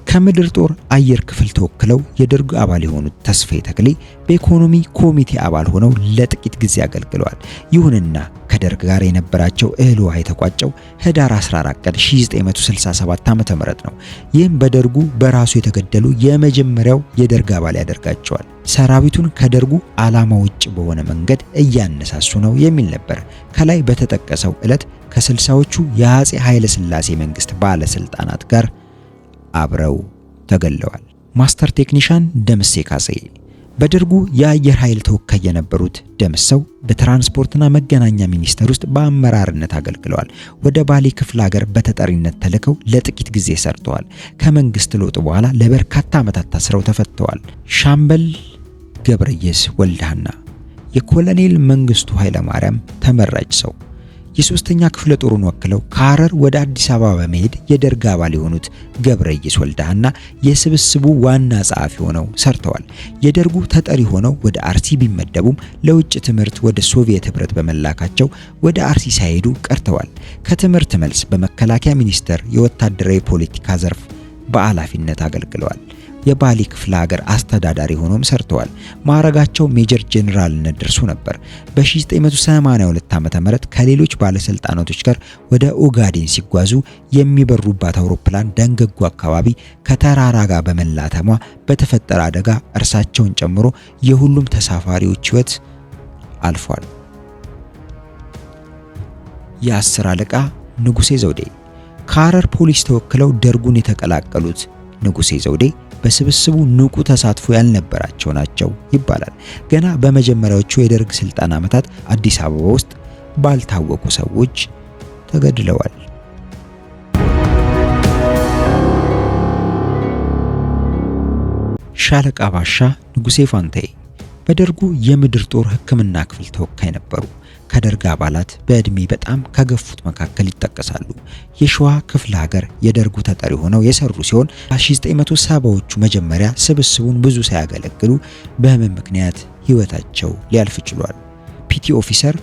ከምድር ጦር አየር ክፍል ተወክለው የደርግ አባል የሆኑት ተስፋዬ ተክሌ በኢኮኖሚ ኮሚቴ አባል ሆነው ለጥቂት ጊዜ አገልግለዋል። ይሁንና ከደርግ ጋር የነበራቸው እህል ውሃ የተቋጨው ህዳር 14 ቀን 1967 ዓ.ም ነው። ይህም በደርጉ በራሱ የተገደሉ የመጀመሪያው የደርግ አባል ያደርጋቸዋል። ሰራዊቱን ከደርጉ ዓላማ ውጭ በሆነ መንገድ እያነሳሱ ነው የሚል ነበር። ከላይ በተጠቀሰው ዕለት ከ60ዎቹ የአፄ ኃይለ ሥላሴ መንግስት ባለስልጣናት ጋር አብረው ተገለዋል። ማስተር ቴክኒሻን ደምሴ ካሴ በደርጉ የአየር ኃይል ተወካይ የነበሩት ደምሰው በትራንስፖርትና መገናኛ ሚኒስቴር ውስጥ በአመራርነት አገልግለዋል። ወደ ባሌ ክፍለ ሀገር በተጠሪነት ተልከው ለጥቂት ጊዜ ሰርተዋል። ከመንግስት ለውጥ በኋላ ለበርካታ ዓመታት ታስረው ተፈተዋል። ሻምበል ገብረየስ ወልደሃና የኮሎኔል መንግስቱ ኃይለማርያም ተመራጭ ሰው የሶስተኛ ክፍለ ጦሩን ወክለው ከሐረር ወደ አዲስ አበባ በመሄድ የደርግ አባል የሆኑት ገብረየስ ወልደሃና የስብስቡ ዋና ጸሐፊ ሆነው ሰርተዋል። የደርጉ ተጠሪ ሆነው ወደ አርሲ ቢመደቡም ለውጭ ትምህርት ወደ ሶቪየት ኅብረት በመላካቸው ወደ አርሲ ሳይሄዱ ቀርተዋል። ከትምህርት መልስ በመከላከያ ሚኒስቴር የወታደራዊ ፖለቲካ ዘርፍ በኃላፊነት አገልግለዋል። የባሌ ክፍለ ሀገር አስተዳዳሪ ሆኖም ሰርተዋል። ማዕረጋቸው ሜጀር ጄኔራልነት ደርሶ ነበር። በ1982 ዓ.ም ከሌሎች ባለስልጣናቶች ጋር ወደ ኦጋዴን ሲጓዙ የሚበሩባት አውሮፕላን ደንገጎ አካባቢ ከተራራ ጋር በመላተሟ በተፈጠረ አደጋ እርሳቸውን ጨምሮ የሁሉም ተሳፋሪዎች ሕይወት አልፏል። የ10 አለቃ ንጉሴ ዘውዴ ከሐረር ፖሊስ ተወክለው ደርጉን የተቀላቀሉት ንጉሴ ዘውዴ በስብስቡ ንቁ ተሳትፎ ያልነበራቸው ናቸው ይባላል። ገና በመጀመሪያዎቹ የደርግ ስልጣን ዓመታት አዲስ አበባ ውስጥ ባልታወቁ ሰዎች ተገድለዋል። ሻለቃ ባሻ ንጉሴ ፋንታዬ በደርጉ የምድር ጦር ሕክምና ክፍል ተወካይ ነበሩ። ከደርግ አባላት በእድሜ በጣም ከገፉት መካከል ይጠቀሳሉ። የሸዋ ክፍለ ሀገር የደርጉ ተጠሪ ሆነው የሰሩ ሲሆን በ1970ዎቹ መጀመሪያ ስብስቡን ብዙ ሳያገለግሉ በህመም ምክንያት ህይወታቸው ሊያልፍ ችሏል። ፒቲ ኦፊሰር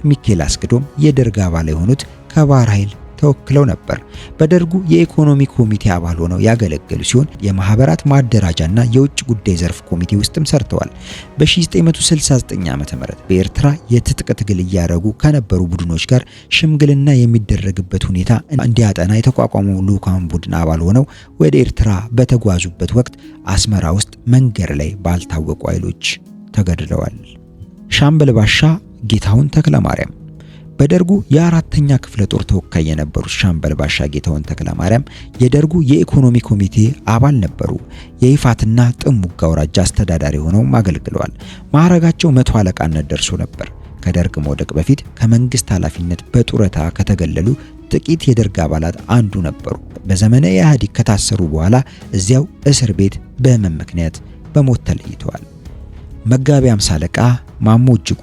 ሚካኤል አስገዶም የደርግ አባል የሆኑት ከባህር ኃይል ተወክለው ነበር። በደርጉ የኢኮኖሚ ኮሚቴ አባል ሆነው ያገለገሉ ሲሆን የማህበራት ማደራጃና የውጭ ጉዳይ ዘርፍ ኮሚቴ ውስጥም ሰርተዋል። በ1969 ዓ.ም በኤርትራ የትጥቅ ትግል እያደረጉ ከነበሩ ቡድኖች ጋር ሽምግልና የሚደረግበት ሁኔታ እንዲያጠና የተቋቋመው ልዑካን ቡድን አባል ሆነው ወደ ኤርትራ በተጓዙበት ወቅት አስመራ ውስጥ መንገድ ላይ ባልታወቁ ኃይሎች ተገድለዋል። ሻምበል ባሻ ጌታሁን ተክለማርያም በደርጉ የአራተኛ ክፍለ ጦር ተወካይ የነበሩት ሻምበል ባሻ ጌታሁን ተክለማርያም የደርጉ የኢኮኖሚ ኮሚቴ አባል ነበሩ። የይፋትና ጥሙጋ አውራጃ አስተዳዳሪ ሆነው አገልግለዋል። ማዕረጋቸው መቶ አለቃነት ደርሶ ነበር። ከደርግ መውደቅ በፊት ከመንግስት ኃላፊነት በጡረታ ከተገለሉ ጥቂት የደርግ አባላት አንዱ ነበሩ። በዘመነ ኢህአዴግ ከታሰሩ በኋላ እዚያው እስር ቤት በህመም ምክንያት በሞት ተለይተዋል። መጋቢ አምሳ አለቃ ማሞ እጅጉ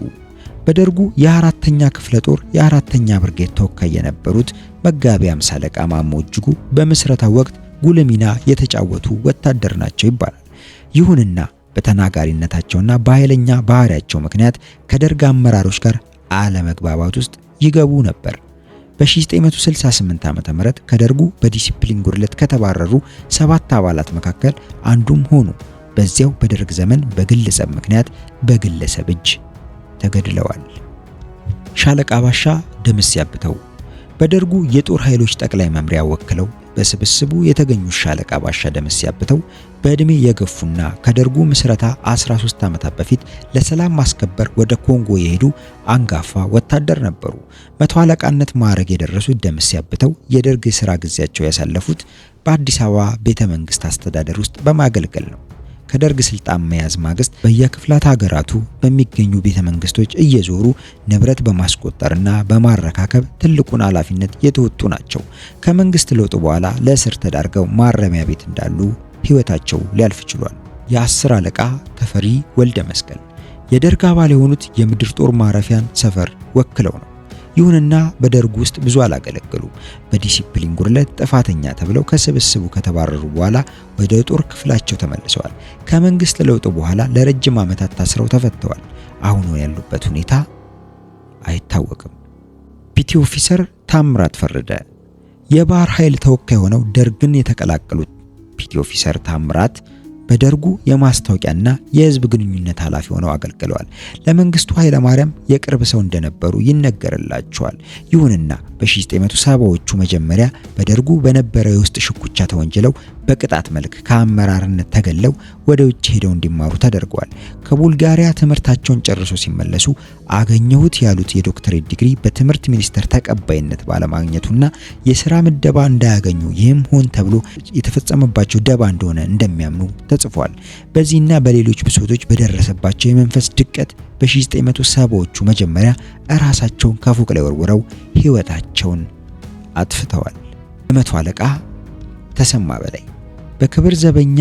በደርጉ የአራተኛ ክፍለ ጦር የአራተኛ ብርጌድ ተወካይ የነበሩት መጋቢ አምሳ አለቃ ማሞ እጅጉ በምስረታው ወቅት ጉልህ ሚና የተጫወቱ ወታደር ናቸው ይባላል። ይሁንና በተናጋሪነታቸውና በኃይለኛ ባህሪያቸው ምክንያት ከደርግ አመራሮች ጋር አለመግባባት ውስጥ ይገቡ ነበር። በ1968 ዓ.ም ከደርጉ በዲሲፕሊን ጉድለት ከተባረሩ 7 አባላት መካከል አንዱም ሆኑ። በዚያው በደርግ ዘመን በግለሰብ ምክንያት በግለሰብ እጅ ተገድለዋል። ሻለቃ ባሻ ደምስ ያብተው በደርጉ የጦር ኃይሎች ጠቅላይ መምሪያ ወክለው በስብስቡ የተገኙ ሻለቃ ባሻ ደምስ ያብተው በእድሜ የገፉና ከደርጉ ምስረታ 13 ዓመታት በፊት ለሰላም ማስከበር ወደ ኮንጎ የሄዱ አንጋፋ ወታደር ነበሩ። መቶ አለቃነት ማዕረግ የደረሱት ደምስ ያብተው የደርግ የሥራ ጊዜያቸው ያሳለፉት በአዲስ አበባ ቤተ መንግስት አስተዳደር ውስጥ በማገልገል ነው። ከደርግ ስልጣን መያዝ ማግስት በየክፍላት ሀገራቱ በሚገኙ ቤተ መንግስቶች እየዞሩ ንብረት በማስቆጠርና በማረካከብ ትልቁን ኃላፊነት የተወጡ ናቸው። ከመንግስት ለውጥ በኋላ ለእስር ተዳርገው ማረሚያ ቤት እንዳሉ ህይወታቸው ሊያልፍ ችሏል። የ10 አለቃ ተፈሪ ወልደ መስቀል የደርግ አባል የሆኑት የምድር ጦር ማረፊያን ሰፈር ወክለው ነው። ይሁንና በደርግ ውስጥ ብዙ አላገለገሉም። በዲሲፕሊን ጉድለት ጥፋተኛ ተብለው ከስብስቡ ከተባረሩ በኋላ ወደ ጦር ክፍላቸው ተመልሰዋል። ከመንግስት ለውጥ በኋላ ለረጅም ዓመታት ታስረው ተፈተዋል። አሁን ያሉበት ሁኔታ አይታወቅም። ፒቲ ኦፊሰር ታምራት ፈረደ የባህር ኃይል ተወካይ ሆነው ደርግን የተቀላቀሉት ፒቲ ኦፊሰር ታምራት በደርጉ የማስታወቂያና የህዝብ ግንኙነት ኃላፊ ሆነው አገልግለዋል። ለመንግስቱ ኃይለ ማርያም የቅርብ ሰው እንደነበሩ ይነገርላቸዋል። ይሁንና በ1970ዎቹ መጀመሪያ በደርጉ በነበረው የውስጥ ሽኩቻ ተወንጅለው በቅጣት መልክ ከአመራርነት ተገለው ወደ ውጭ ሄደው እንዲማሩ ተደርገዋል። ከቡልጋሪያ ትምህርታቸውን ጨርሶ ሲመለሱ አገኘሁት ያሉት የዶክተሬት ዲግሪ በትምህርት ሚኒስቴር ተቀባይነት ባለማግኘቱና የሥራ ምደባ እንዳያገኙ ይህም ሆን ተብሎ የተፈጸመባቸው ደባ እንደሆነ እንደሚያምኑ ተጽፏል። በዚህና በሌሎች ብሶቶች በደረሰባቸው የመንፈስ ድቀት በ1970ዎቹ መጀመሪያ ራሳቸውን ከፎቅ ላይ ወርውረው ህይወታቸውን አጥፍተዋል። መቶ አለቃ ተሰማ በላይ በክብር ዘበኛ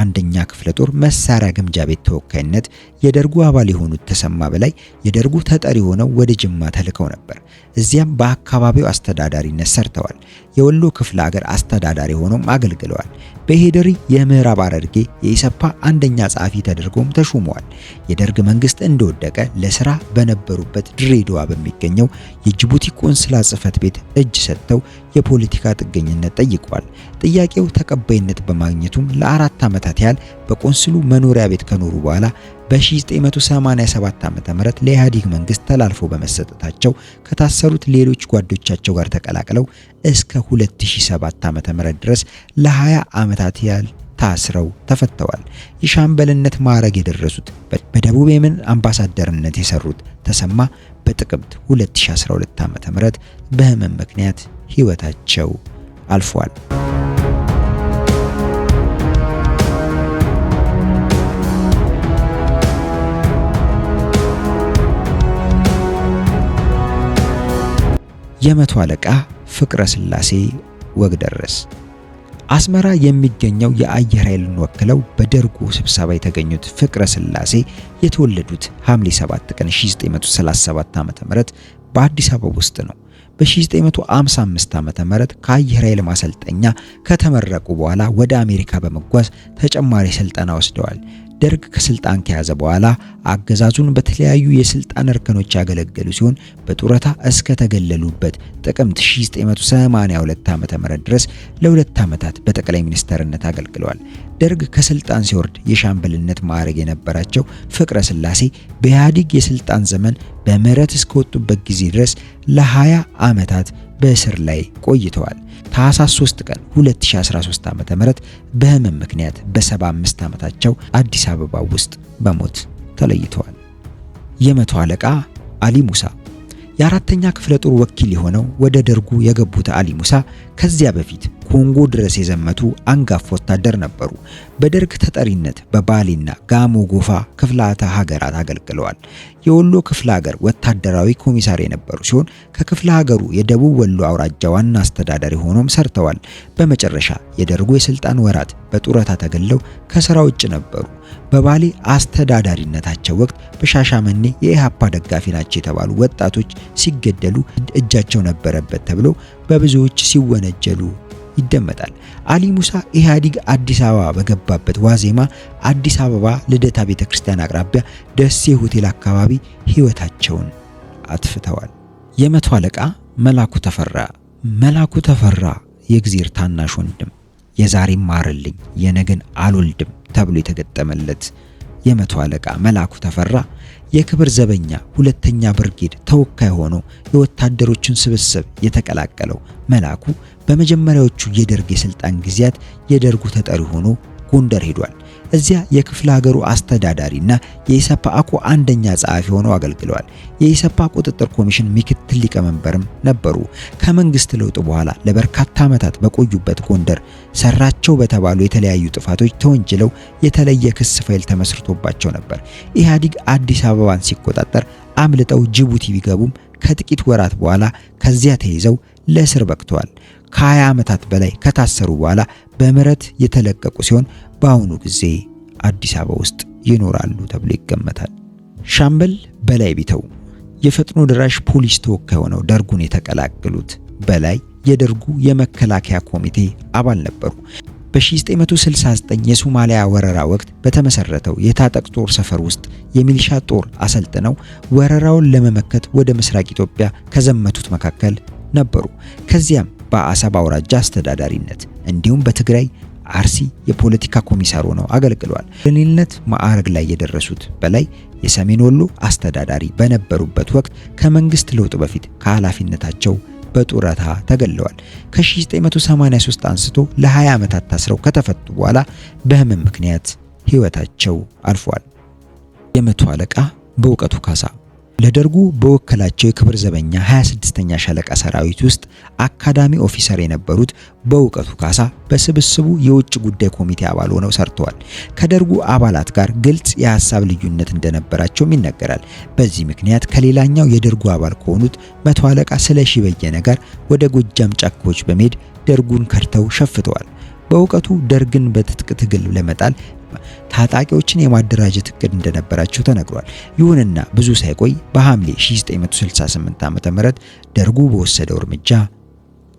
አንደኛ ክፍለ ጦር መሳሪያ ግምጃ ቤት ተወካይነት የደርጉ አባል የሆኑት ተሰማ በላይ የደርጉ ተጠሪ ሆነው ወደ ጅማ ተልከው ነበር። እዚያም በአካባቢው አስተዳዳሪነት ሰርተዋል። የወሎ ክፍለ ሀገር አስተዳዳሪ ሆነው አገልግለዋል። በሄደሪ የምዕራብ ሐረርጌ የኢሰፓ አንደኛ ጸሐፊ ተደርገውም ተሹመዋል። የደርግ መንግስት እንደወደቀ ለስራ በነበሩበት ድሬዳዋ በሚገኘው የጅቡቲ ቆንስላ ጽሕፈት ቤት እጅ ሰጥተው የፖለቲካ ጥገኝነት ጠይቀዋል። ጥያቄው ተቀባይነት በማግኘቱም ለ4 ዓመታት ያህል በቆንስሉ መኖሪያ ቤት ከኖሩ በኋላ በ1987 ዓ.ም ለኢህአዴግ መንግስት ተላልፈው በመሰጠታቸው ከታሰሩት ሌሎች ጓዶቻቸው ጋር ተቀላቅለው እስከ 2007 ዓ.ም ድረስ ለ20 ዓመታት ያህል ታስረው ተፈተዋል። የሻምበልነት ማዕረግ የደረሱት በደቡብ የመን አምባሳደርነት የሰሩት ተሰማ በጥቅምት 2012 ዓ.ም በህመም ምክንያት ህይወታቸው አልፏል። የመቶ አለቃ ፍቅረ ስላሴ ወግደረስ አስመራ የሚገኘው የአየር ኃይልን ወክለው በደርጉ ስብሰባ የተገኙት ፍቅረ ስላሴ የተወለዱት ሐምሌ 7 ቀን 1937 ዓ.ም በአዲስ አበባ ውስጥ ነው። በ1955 ዓ.ም ከአየር ኃይል ማሰልጠኛ ከተመረቁ በኋላ ወደ አሜሪካ በመጓዝ ተጨማሪ ስልጠና ወስደዋል። ደርግ ከስልጣን ከያዘ በኋላ አገዛዙን በተለያዩ የስልጣን እርከኖች ያገለገሉ ሲሆን በጡረታ እስከ ተገለሉበት ጥቅምት 1982 ዓ.ም ድረስ ለ2 ዓመታት በጠቅላይ ሚኒስተርነት አገልግለዋል። ደርግ ከስልጣን ሲወርድ የሻምበልነት ማዕረግ የነበራቸው ፍቅረ ስላሴ በኢህአዴግ የስልጣን ዘመን በምህረት እስከወጡበት ጊዜ ድረስ ለ20 ዓመታት በእስር ላይ ቆይተዋል። ታህሳስ 3 ቀን 2013 ዓ.ም በህመም ምክንያት በ75 ዓመታቸው አዲስ አበባ ውስጥ በሞት ተለይተዋል። የመቶ አለቃ አሊ ሙሳ የአራተኛ ክፍለ ጦር ወኪል የሆነው ወደ ደርጉ የገቡት አሊ ሙሳ ከዚያ በፊት ኮንጎ ድረስ የዘመቱ አንጋፋ ወታደር ነበሩ። በደርግ ተጠሪነት በባሌና ጋሞ ጎፋ ክፍላተ ሀገራት አገልግለዋል። የወሎ ክፍለ ሀገር ወታደራዊ ኮሚሳር የነበሩ ሲሆን ከክፍለ ሀገሩ የደቡብ ወሎ አውራጃ ዋና አስተዳዳሪ ሆኖም ሰርተዋል። በመጨረሻ የደርጉ የስልጣን ወራት በጡረታ ተገለው ከስራ ውጭ ነበሩ። በባሌ አስተዳዳሪነታቸው ወቅት በሻሻመኔ የኢሃፓ ደጋፊ ናቸው የተባሉ ወጣቶች ሲገደሉ እጃቸው ነበረበት ተብሎ በብዙዎች ሲወነጀሉ ይደመጣል። አሊ ሙሳ ኢህአዴግ አዲስ አበባ በገባበት ዋዜማ አዲስ አበባ ልደታ ቤተክርስቲያን አቅራቢያ ደሴ ሆቴል አካባቢ ህይወታቸውን አጥፍተዋል። የመቶ አለቃ መላኩ ተፈራ የእግዚአብሔር ታናሽ ወንድም የዛሬም ማርልኝ የነገን አልወልድም ተብሎ የተገጠመለት የመቶ አለቃ መላኩ ተፈራ የክብር ዘበኛ ሁለተኛ ብርጌድ ተወካይ ሆኖ የወታደሮችን ስብስብ የተቀላቀለው መላኩ በመጀመሪያዎቹ የደርግ የስልጣን ጊዜያት የደርጉ ተጠሪ ሆኖ ጎንደር ሄዷል። እዚያ የክፍለ ሀገሩ አስተዳዳሪና የኢሰፓኮ አንደኛ ጸሐፊ ሆነው አገልግለዋል። የኢሰፓ ቁጥጥር ኮሚሽን ምክትል ሊቀመንበርም ነበሩ። ከመንግስት ለውጥ በኋላ ለበርካታ ዓመታት በቆዩበት ጎንደር ሰራቸው በተባሉ የተለያዩ ጥፋቶች ተወንጅለው የተለየ ክስ ፋይል ተመስርቶባቸው ነበር። ኢህአዴግ አዲስ አበባን ሲቆጣጠር አምልጠው ጅቡቲ ቢገቡም ከጥቂት ወራት በኋላ ከዚያ ተይዘው ለእስር በቅተዋል። ከ20 ዓመታት በላይ ከታሰሩ በኋላ በምህረት የተለቀቁ ሲሆን በአሁኑ ጊዜ አዲስ አበባ ውስጥ ይኖራሉ ተብሎ ይገመታል። ሻምበል በላይ ቢተው የፈጥኖ ደራሽ ፖሊስ ተወካይ ሆነው ደርጉን የተቀላቀሉት በላይ የደርጉ የመከላከያ ኮሚቴ አባል ነበሩ። በ1969 የሶማሊያ ወረራ ወቅት በተመሰረተው የታጠቅ ጦር ሰፈር ውስጥ የሚሊሻ ጦር አሰልጥነው ወረራውን ለመመከት ወደ ምስራቅ ኢትዮጵያ ከዘመቱት መካከል ነበሩ። ከዚያም በአሰብ አውራጃ አስተዳዳሪነት እንዲሁም በትግራይ አርሲ የፖለቲካ ኮሚሳር ሆነው አገልግለዋል። በኮሎኔልነት ማዕረግ ላይ የደረሱት በላይ የሰሜን ወሎ አስተዳዳሪ በነበሩበት ወቅት ከመንግስት ለውጥ በፊት ከኃላፊነታቸው በጡረታ ተገለዋል። ከ1983 አንስቶ ለ20 ዓመታት ታስረው ከተፈቱ በኋላ በህመም ምክንያት ህይወታቸው አልፏል። የመቶ አለቃ በእውቀቱ ካሳ ለደርጉ በወከላቸው የክብር ዘበኛ 26ኛ ሻለቃ ሰራዊት ውስጥ አካዳሚ ኦፊሰር የነበሩት በእውቀቱ ካሳ በስብስቡ የውጭ ጉዳይ ኮሚቴ አባል ሆነው ሰርተዋል። ከደርጉ አባላት ጋር ግልጽ የሐሳብ ልዩነት እንደነበራቸውም ይነገራል። በዚህ ምክንያት ከሌላኛው የደርጉ አባል ከሆኑት መቶ አለቃ ስለሺ በየነ ጋር ወደ ጎጃም ጫካዎች በመሄድ ደርጉን ከድተው ሸፍተዋል። በእውቀቱ ደርግን በትጥቅ ትግል ለመጣል ታጣቂዎችን የማደራጀት እቅድ እንደነበራቸው ተነግሯል። ይሁንና ብዙ ሳይቆይ በሐምሌ 1968 ዓ.ም ደርጉ በወሰደው እርምጃ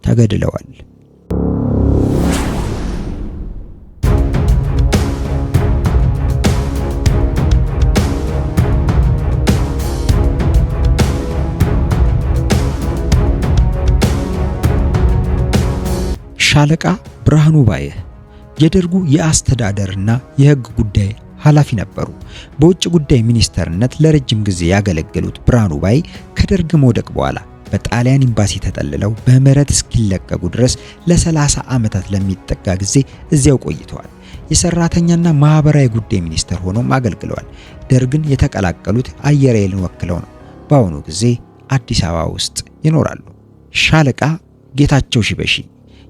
ተገድለዋል። ሻለቃ ብርሃኑ ባይህ የደርጉ የአስተዳደርና የሕግ ጉዳይ ኃላፊ ነበሩ። በውጭ ጉዳይ ሚኒስተርነት ለረጅም ጊዜ ያገለገሉት ብርሃኑ ባይ ከደርግ መውደቅ በኋላ በጣሊያን ኤምባሲ ተጠልለው በምህረት እስኪለቀቁ ድረስ ለ30 ዓመታት ለሚጠጋ ጊዜ እዚያው ቆይተዋል። የሰራተኛና ማህበራዊ ጉዳይ ሚኒስተር ሆነው አገልግለዋል። ደርግን የተቀላቀሉት አየር ኃይልን ወክለው ነው። በአሁኑ ጊዜ አዲስ አበባ ውስጥ ይኖራሉ። ሻለቃ ጌታቸው ሽበሺ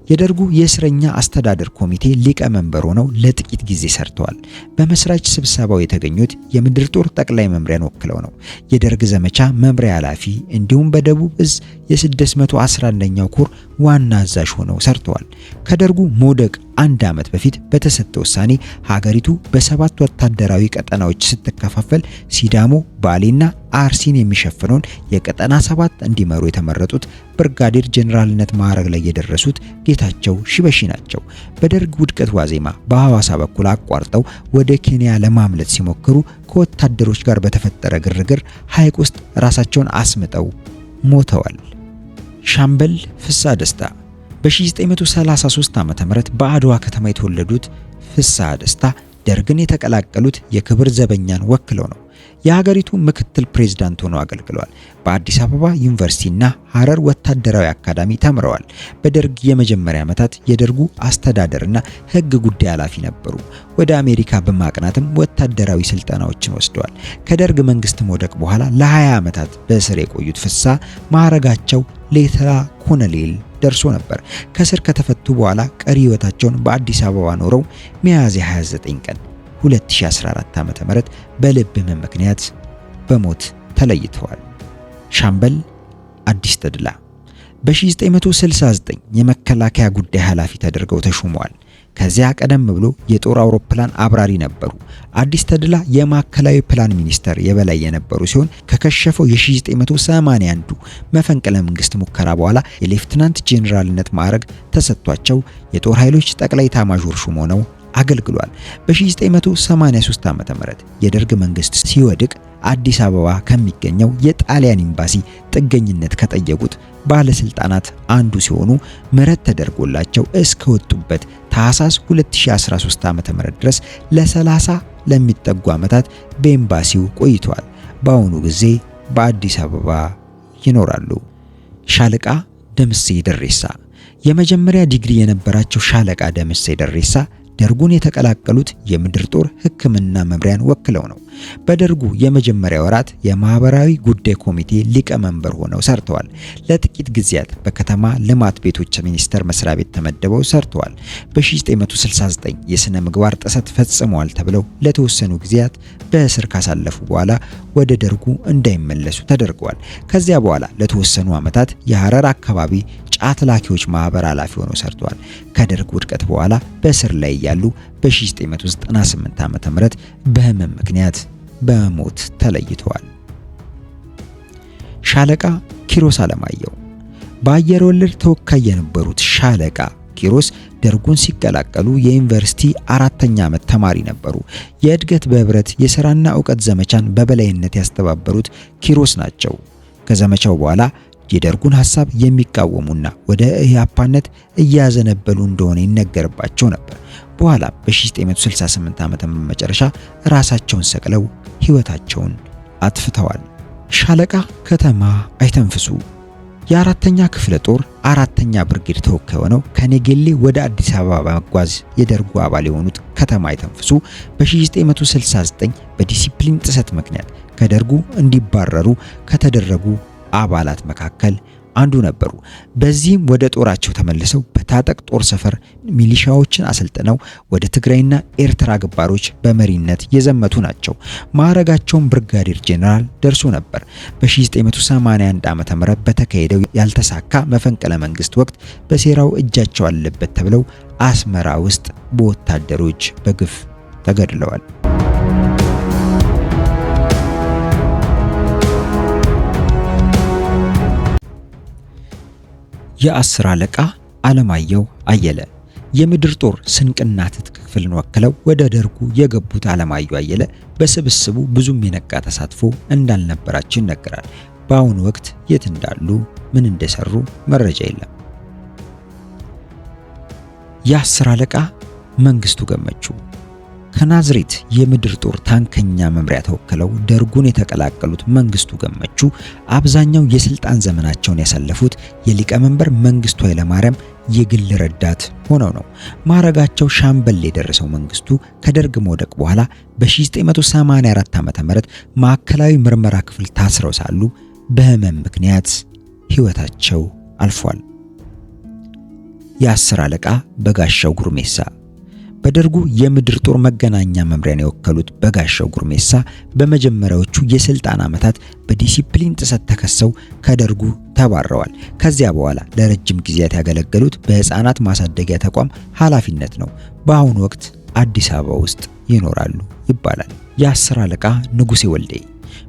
የደርጉ የእስረኛ አስተዳደር ኮሚቴ ሊቀመንበር ሆነው ለጥቂት ጊዜ ሰርተዋል። በመስራች ስብሰባው የተገኙት የምድር ጦር ጠቅላይ መምሪያን ወክለው ነው። የደርግ ዘመቻ መምሪያ ኃላፊ እንዲሁም በደቡብ እዝ የ611ኛው ኮር ዋና አዛዥ ሆነው ሰርተዋል። ከደርጉ መውደቅ አንድ ዓመት በፊት በተሰጠ ውሳኔ ሀገሪቱ በ7 ወታደራዊ ቀጠናዎች ስትከፋፈል ሲዳሞ፣ ባሌና አርሲን የሚሸፍነውን የቀጠና 7 እንዲመሩ የተመረጡት ብርጋዴር ጄኔራልነት ማዕረግ ላይ የደረሱት ጌታቸው ሺበሺ ናቸው። በደርግ ውድቀት ዋዜማ በሐዋሳ በኩል አቋርጠው ወደ ኬንያ ለማምለጥ ሲሞክሩ ከወታደሮች ጋር በተፈጠረ ግርግር ሐይቅ ውስጥ ራሳቸውን አስምጠው ሞተዋል። ሻምበል ፍስሐ ደስታ በ1933 ዓ.ም በአድዋ ከተማ የተወለዱት ፍስሐ ደስታ ደርግን የተቀላቀሉት የክብር ዘበኛን ወክለው ነው። የሀገሪቱ ምክትል ፕሬዝዳንት ሆነው አገልግለዋል። በአዲስ አበባ ዩኒቨርሲቲና ሐረር ወታደራዊ አካዳሚ ተምረዋል። በደርግ የመጀመሪያ ዓመታት የደርጉ አስተዳደርና ሕግ ጉዳይ ኃላፊ ነበሩ። ወደ አሜሪካ በማቅናትም ወታደራዊ ስልጠናዎችን ወስደዋል። ከደርግ መንግስት መውደቅ በኋላ ለ20 ዓመታት በእስር የቆዩት ፍስሐ ማዕረጋቸው ሌተና ኮሎኔል ደርሶ ነበር። ከእስር ከተፈቱ በኋላ ቀሪ ሕይወታቸውን በአዲስ አበባ ኖረው ሚያዝያ 29 ቀን 2014 ዓ.ም በልብ ህመም ምክንያት በሞት ተለይተዋል። ሻምበል አዲስ ተድላ በ1969 የመከላከያ ጉዳይ ኃላፊ ተደርገው ተሹመዋል። ከዚያ ቀደም ብሎ የጦር አውሮፕላን አብራሪ ነበሩ። አዲስ ተድላ የማዕከላዊ ፕላን ሚኒስተር የበላይ የነበሩ ሲሆን ከከሸፈው የ1981 መፈንቅለ መንግስት ሙከራ በኋላ የሌፍትናንት ጄኔራልነት ማዕረግ ተሰጥቷቸው የጦር ኃይሎች ጠቅላይ ኤታማዦር ሹም ሆነው አገልግሏል። በ1983 ዓ.ም የደርግ መንግስት ሲወድቅ አዲስ አበባ ከሚገኘው የጣሊያን ኤምባሲ ጥገኝነት ከጠየቁት ባለስልጣናት አንዱ ሲሆኑ ምህረት ተደርጎላቸው እስከ ወጡበት ታህሳስ 2013 ዓ.ም ድረስ ለ30 ለሚጠጉ ዓመታት በኤምባሲው ቆይተዋል። በአሁኑ ጊዜ በአዲስ አበባ ይኖራሉ። ሻለቃ ደምሴ ደሬሳ የመጀመሪያ ዲግሪ የነበራቸው ሻለቃ ደምሴ ደሬሳ ደርጉን የተቀላቀሉት የምድር ጦር ሕክምና መምሪያን ወክለው ነው። በደርጉ የመጀመሪያ ወራት የማህበራዊ ጉዳይ ኮሚቴ ሊቀመንበር ሆነው ሰርተዋል። ለጥቂት ጊዜያት በከተማ ልማት ቤቶች ሚኒስቴር መስሪያ ቤት ተመድበው ሰርተዋል። በ1969 የሥነ ምግባር ጥሰት ፈጽመዋል ተብለው ለተወሰኑ ጊዜያት በእስር ካሳለፉ በኋላ ወደ ደርጉ እንዳይመለሱ ተደርገዋል። ከዚያ በኋላ ለተወሰኑ ዓመታት የሐረር አካባቢ ጫት ላኪዎች ማህበር ኃላፊ ሆነው ሰርተዋል። ከደርግ ውድቀት በኋላ በእስር ላይ ያሉ በ1998 ዓ.ም በህመም ምክንያት በሞት ተለይተዋል። ሻለቃ ኪሮስ አለማየሁ በአየር ወለድ ተወካይ የነበሩት ሻለቃ ኪሮስ ደርጉን ሲቀላቀሉ የዩኒቨርሲቲ 4ኛ ዓመት ተማሪ ነበሩ። የእድገት በህብረት የሥራና ዕውቀት ዘመቻን በበላይነት ያስተባበሩት ኪሮስ ናቸው። ከዘመቻው በኋላ የደርጉን ሐሳብ የሚቃወሙና ወደ ኢህአፓነት እያዘነበሉ እንደሆነ ይነገርባቸው ነበር። በኋላ በ1968 ዓ.ም መጨረሻ ራሳቸውን ሰቅለው ህይወታቸውን አጥፍተዋል። ሻለቃ ከተማ አይተንፍሱ የ4ኛ ክፍለ ጦር 4ኛ ብርጌድ ተወካይ ሆነው ከኔጌሌ ወደ አዲስ አበባ በመጓዝ የደርጉ አባል የሆኑት ከተማ አይተንፍሱ በ1969 በዲሲፕሊን ጥሰት ምክንያት ከደርጉ እንዲባረሩ ከተደረጉ አባላት መካከል አንዱ ነበሩ። በዚህም ወደ ጦራቸው ተመልሰው በታጠቅ ጦር ሰፈር ሚሊሻዎችን አሰልጥነው ወደ ትግራይና ኤርትራ ግንባሮች በመሪነት የዘመቱ ናቸው። ማዕረጋቸውን ብርጋዴር ጄኔራል ደርሶ ነበር። በ1981 ዓ.ም በተካሄደው ያልተሳካ መፈንቅለ መንግስት ወቅት በሴራው እጃቸው አለበት ተብለው አስመራ ውስጥ በወታደሮች በግፍ ተገድለዋል። የ10 አለቃ አለማየሁ አየለ የምድር ጦር ስንቅና ትጥቅ ክፍልን ወክለው ወደ ደርጉ የገቡት አለማየሁ አየለ በስብስቡ ብዙም የነቃ ተሳትፎ እንዳልነበራቸው ይነገራል። በአሁኑ ወቅት የት እንዳሉ ምን እንደሰሩ መረጃ የለም። የ10 አለቃ መንግስቱ ገመቹ ከናዝሬት የምድር ጦር ታንከኛ መምሪያ ተወክለው ደርጉን የተቀላቀሉት መንግስቱ ገመቹ አብዛኛው የስልጣን ዘመናቸውን ያሳለፉት የሊቀመንበር መንግስቱ ኃይለማርያም የግል ረዳት ሆነው ነው። ማዕረጋቸው ሻምበል የደረሰው መንግስቱ ከደርግ መውደቅ በኋላ በ1984 ዓ.ም ማዕከላዊ ምርመራ ክፍል ታስረው ሳሉ በህመም ምክንያት ህይወታቸው አልፏል። የ10 አለቃ በጋሻው ጉርሜሳ በደርጉ የምድር ጦር መገናኛ መምሪያን የወከሉት በጋሻው ጉርሜሳ በመጀመሪያዎቹ የስልጣን ዓመታት በዲሲፕሊን ጥሰት ተከሰው ከደርጉ ተባረዋል። ከዚያ በኋላ ለረጅም ጊዜያት ያገለገሉት በህፃናት ማሳደጊያ ተቋም ኃላፊነት ነው። በአሁኑ ወቅት አዲስ አበባ ውስጥ ይኖራሉ ይባላል። የ10 አለቃ ንጉሴ ወልዴ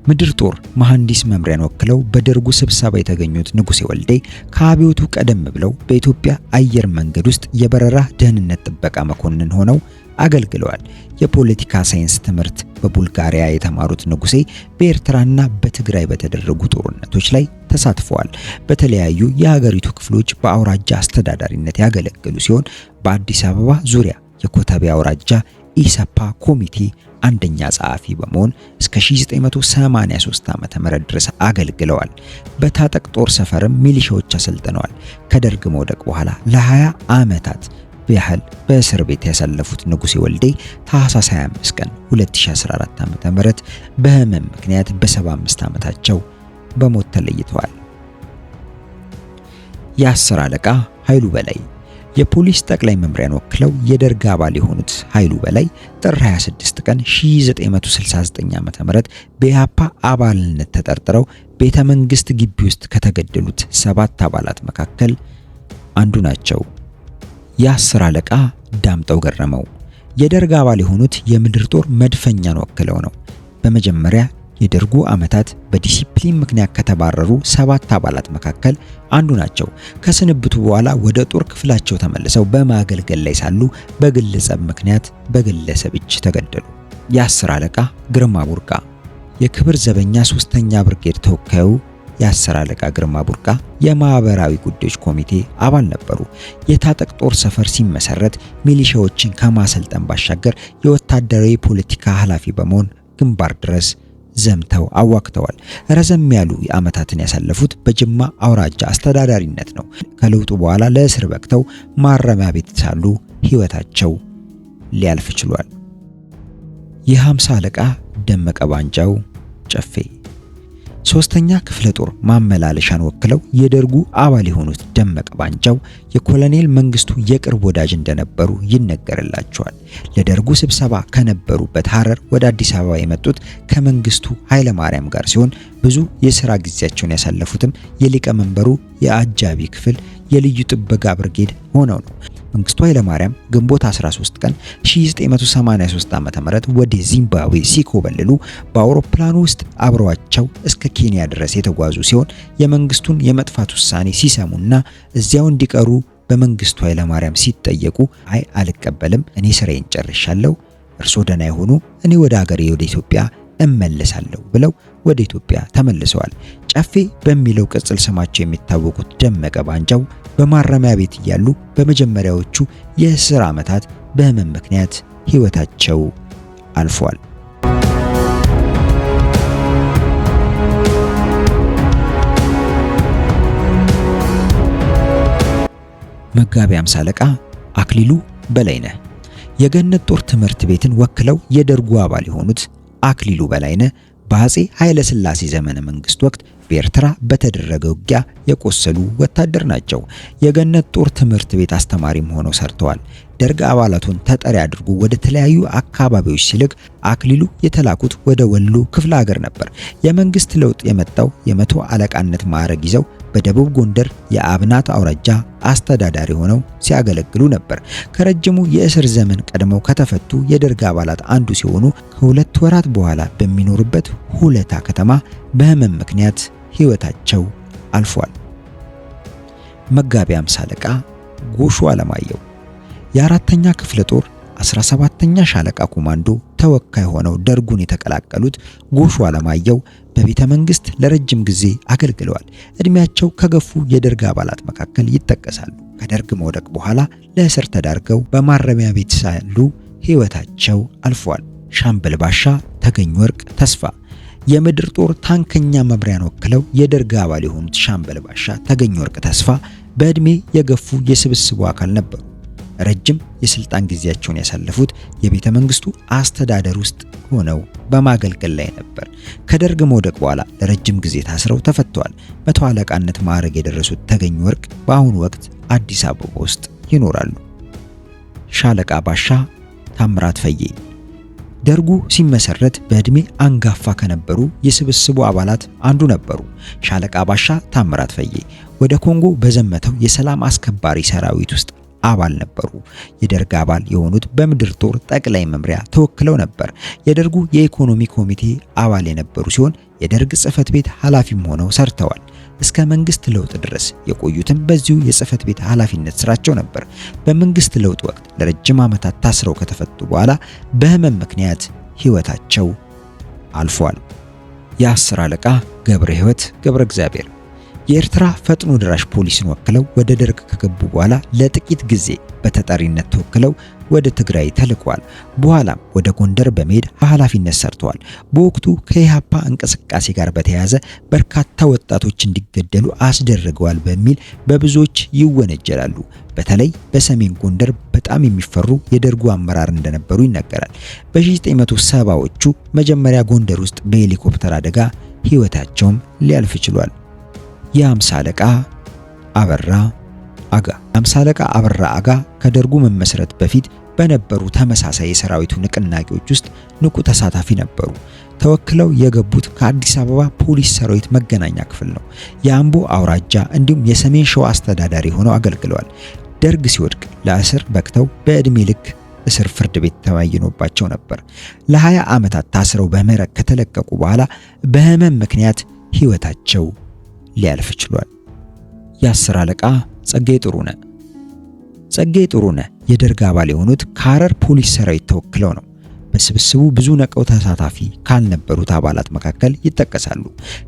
ምድር ጦር መሐንዲስ መምሪያን ወክለው በደርጉ ስብሰባ የተገኙት ንጉሴ ወልዴ ከአብዮቱ ቀደም ብለው በኢትዮጵያ አየር መንገድ ውስጥ የበረራ ደህንነት ጥበቃ መኮንን ሆነው አገልግለዋል። የፖለቲካ ሳይንስ ትምህርት በቡልጋሪያ የተማሩት ንጉሴ በኤርትራና በትግራይ በተደረጉ ጦርነቶች ላይ ተሳትፈዋል። በተለያዩ የሀገሪቱ ክፍሎች በአውራጃ አስተዳዳሪነት ያገለገሉ ሲሆን በአዲስ አበባ ዙሪያ የኮተቤ አውራጃ ኢሰፓ ኮሚቴ አንደኛ ጸሐፊ በመሆን እስከ 1983 ዓ.ም ድረስ አገልግለዋል። በታጠቅ ጦር ሰፈርም ሚሊሻዎች አሰልጥነዋል። ከደርግ መውደቅ በኋላ ለ20 ዓመታት ያህል በእስር ቤት ያሳለፉት ንጉሴ ወልዴ ታህሳስ 25 ቀን 2014 ዓ.ም በህመም ምክንያት በ75 ዓመታቸው በሞት ተለይተዋል። የ10 አለቃ ኃይሉ በላይ የፖሊስ ጠቅላይ መምሪያን ወክለው የደርግ አባል የሆኑት ኃይሉ በላይ ጥር 26 ቀን 1969 ዓ.ም በኢህአፓ አባልነት ተጠርጥረው ቤተ መንግስት ግቢ ውስጥ ከተገደሉት 7 አባላት መካከል አንዱ ናቸው። የ10 አለቃ ዳምጠው ገረመው የደርግ አባል የሆኑት የምድር ጦር መድፈኛን ወክለው ነው። በመጀመሪያ የደርጉ ዓመታት በዲሲፕሊን ምክንያት ከተባረሩ 7 አባላት መካከል አንዱ ናቸው። ከስንብቱ በኋላ ወደ ጦር ክፍላቸው ተመልሰው በማገልገል ላይ ሳሉ በግል ጸብ ምክንያት በግለሰብ እጅ ተገደሉ። የ10 አለቃ ግርማ ቡርቃ የክብር ዘበኛ 3ኛ ብርጌድ ተወካዩ የ10 አለቃ ግርማ ቡርቃ የማህበራዊ ጉዳዮች ኮሚቴ አባል ነበሩ። የታጠቅ ጦር ሰፈር ሲመሰረት ሚሊሻዎችን ከማሰልጠን ባሻገር የወታደራዊ ፖለቲካ ኃላፊ በመሆን ግንባር ድረስ ዘምተው አዋክተዋል። ረዘም ያሉ ዓመታትን ያሳለፉት በጅማ አውራጃ አስተዳዳሪነት ነው። ከለውጡ በኋላ ለእስር በቅተው ማረሚያ ቤት ሳሉ ህይወታቸው ሊያልፍ ችሏል። የ50 አለቃ ደመቀ ባንጃው ጨፌ 3ኛ ክፍለ ጦር ማመላለሻን ወክለው የደርጉ አባል የሆኑት ደመቀ ባንጃው የኮሎኔል መንግስቱ የቅርብ ወዳጅ እንደነበሩ ይነገርላቸዋል። ለደርጉ ስብሰባ ከነበሩበት ሐረር ወደ አዲስ አበባ የመጡት ከመንግስቱ ኃይለ ማርያም ጋር ሲሆን ብዙ የሥራ ጊዜያቸውን ያሳለፉትም የሊቀመንበሩ የአጃቢ ክፍል የልዩ ጥበቃ ብርጌድ ሆነው ነው። መንግስቱ ኃይለ ማርያም ግንቦት 13 ቀን 1983 ዓ.ም ወደ ዚምባብዌ ሲኮበልሉ በአውሮፕላኑ ውስጥ አብረዋቸው እስከ ኬንያ ድረስ የተጓዙ ሲሆን የመንግስቱን የመጥፋት ውሳኔ ሲሰሙና እዚያው እንዲቀሩ በመንግስቱ ኃይለ ማርያም ሲጠየቁ አይ አልቀበልም፣ እኔ ስራዬን ጨርሻለሁ፣ እርሶ ደህና ይሁኑ፣ እኔ ወደ ሀገሬ ወደ ኢትዮጵያ እመለሳለሁ ብለው ወደ ኢትዮጵያ ተመልሰዋል። ጨፌ በሚለው ቅጽል ስማቸው የሚታወቁት ደመቀ ባንጃው በማረሚያ ቤት እያሉ በመጀመሪያዎቹ የ10 ዓመታት በህመም ምክንያት ህይወታቸው አልፏል። መጋቢ 50 አለቃ አክሊሉ በላይነህ የገነት ጦር ትምህርት ቤትን ወክለው የደርጉ አባል የሆኑት አክሊሉ በላይነህ በአፄ ኃይለ ሥላሴ ዘመነ መንግስት ወቅት በኤርትራ በተደረገ ውጊያ የቆሰሉ ወታደር ናቸው። የገነት ጦር ትምህርት ቤት አስተማሪም ሆነው ሰርተዋል። ደርግ አባላቱን ተጠሪ አድርጎ ወደ ተለያዩ አካባቢዎች ሲልክ አክሊሉ የተላኩት ወደ ወሎ ክፍለ ሀገር ነበር። የመንግስት ለውጥ የመጣው የመቶ አለቃነት ማዕረግ ይዘው በደቡብ ጎንደር የአብናት አውራጃ አስተዳዳሪ ሆነው ሲያገለግሉ ነበር። ከረጅሙ የእስር ዘመን ቀድመው ከተፈቱ የደርግ አባላት አንዱ ሲሆኑ ከ2 ወራት በኋላ በሚኖሩበት ሁለታ ከተማ በህመም ምክንያት ህይወታቸው አልፏል። መጋቢ 50 አለቃ ጎሹ አለማየሁ የ4ኛ ክፍለ ጦር 17ኛ ሻለቃ ኮማንዶ ተወካይ ሆነው ደርጉን የተቀላቀሉት ጎሹ አለማየሁ በቤተ መንግስት ለረጅም ጊዜ አገልግለዋል። እድሜያቸው ከገፉ የደርግ አባላት መካከል ይጠቀሳሉ። ከደርግ መውደቅ በኋላ ለእስር ተዳርገው በማረሚያ ቤት ሳሉ ህይወታቸው አልፏል። ሻምበል ባሻ ተገኝ ወርቅ ተስፋ የምድር ጦር ታንከኛ መምሪያን ወክለው የደርግ አባል የሆኑት ሻምበል ባሻ ተገኝ ወርቅ ተስፋ በእድሜ የገፉ የስብስቡ አካል ነበሩ። ረጅም የስልጣን ጊዜያቸውን ያሳለፉት የቤተ መንግስቱ አስተዳደር ውስጥ ሆነው በማገልገል ላይ ነበር። ከደርግ መውደቅ በኋላ ለረጅም ጊዜ ታስረው ተፈተዋል። መቶ አለቃነት ማዕረግ የደረሱት ተገኝ ወርቅ በአሁኑ ወቅት አዲስ አበባ ውስጥ ይኖራሉ። ሻለቃ ባሻ ታምራት ፈዬ ደርጉ ሲመሰረት በእድሜ አንጋፋ ከነበሩ የስብስቡ አባላት አንዱ ነበሩ። ሻለቃ ባሻ ታምራት ፈዬ ወደ ኮንጎ በዘመተው የሰላም አስከባሪ ሰራዊት ውስጥ አባል ነበሩ። የደርግ አባል የሆኑት በምድር ጦር ጠቅላይ መምሪያ ተወክለው ነበር። የደርጉ የኢኮኖሚ ኮሚቴ አባል የነበሩ ሲሆን የደርግ ጽህፈት ቤት ኃላፊም ሆነው ሰርተዋል። እስከ መንግስት ለውጥ ድረስ የቆዩትም በዚሁ የጽህፈት ቤት ኃላፊነት ስራቸው ነበር። በመንግስት ለውጥ ወቅት ለረጅም ዓመታት ታስረው ከተፈቱ በኋላ በህመም ምክንያት ህይወታቸው አልፏል። የ10 አለቃ ገብረ ህይወት ገብረ እግዚአብሔር የኤርትራ ፈጥኖ ደራሽ ፖሊስን ወክለው ወደ ደርግ ከገቡ በኋላ ለጥቂት ጊዜ በተጠሪነት ተወክለው ወደ ትግራይ ተልከዋል። በኋላም ወደ ጎንደር በመሄድ ኃላፊነት ሰርተዋል። በወቅቱ ከኢሃፓ እንቅስቃሴ ጋር በተያያዘ በርካታ ወጣቶች እንዲገደሉ አስደርገዋል በሚል በብዙዎች ይወነጀላሉ። በተለይ በሰሜን ጎንደር በጣም የሚፈሩ የደርጉ አመራር እንደነበሩ ይነገራል። በ1970ዎቹ መጀመሪያ ጎንደር ውስጥ በሄሊኮፕተር አደጋ ህይወታቸውም ሊያልፍ ችሏል። የ50 አለቃ አበራ አጋ 50 አለቃ አበራ አጋ ከደርጉ መመስረት በፊት በነበሩ ተመሳሳይ የሰራዊቱ ንቅናቄዎች ውስጥ ንቁ ተሳታፊ ነበሩ። ተወክለው የገቡት ከአዲስ አበባ ፖሊስ ሰራዊት መገናኛ ክፍል ነው። የአምቦ አውራጃ እንዲሁም የሰሜን ሸዋ አስተዳዳሪ ሆነው አገልግለዋል። ደርግ ሲወድቅ ለእስር በቅተው በእድሜ ልክ እስር ፍርድ ቤት ተበይኖባቸው ነበር። ለ20 ዓመታት ታስረው በምህረት ከተለቀቁ በኋላ በህመም ምክንያት ህይወታቸው ሊያልፍ ችሏል። የ10 አለቃ ጸጋዬ ጥሩነህ ጸጋዬ ጥሩነህ የደርግ አባል የሆኑት ከሐረር ፖሊስ ሰራዊት ተወክለው ነው። በስብስቡ ብዙ ነቀው ተሳታፊ ካልነበሩት አባላት መካከል ይጠቀሳሉ።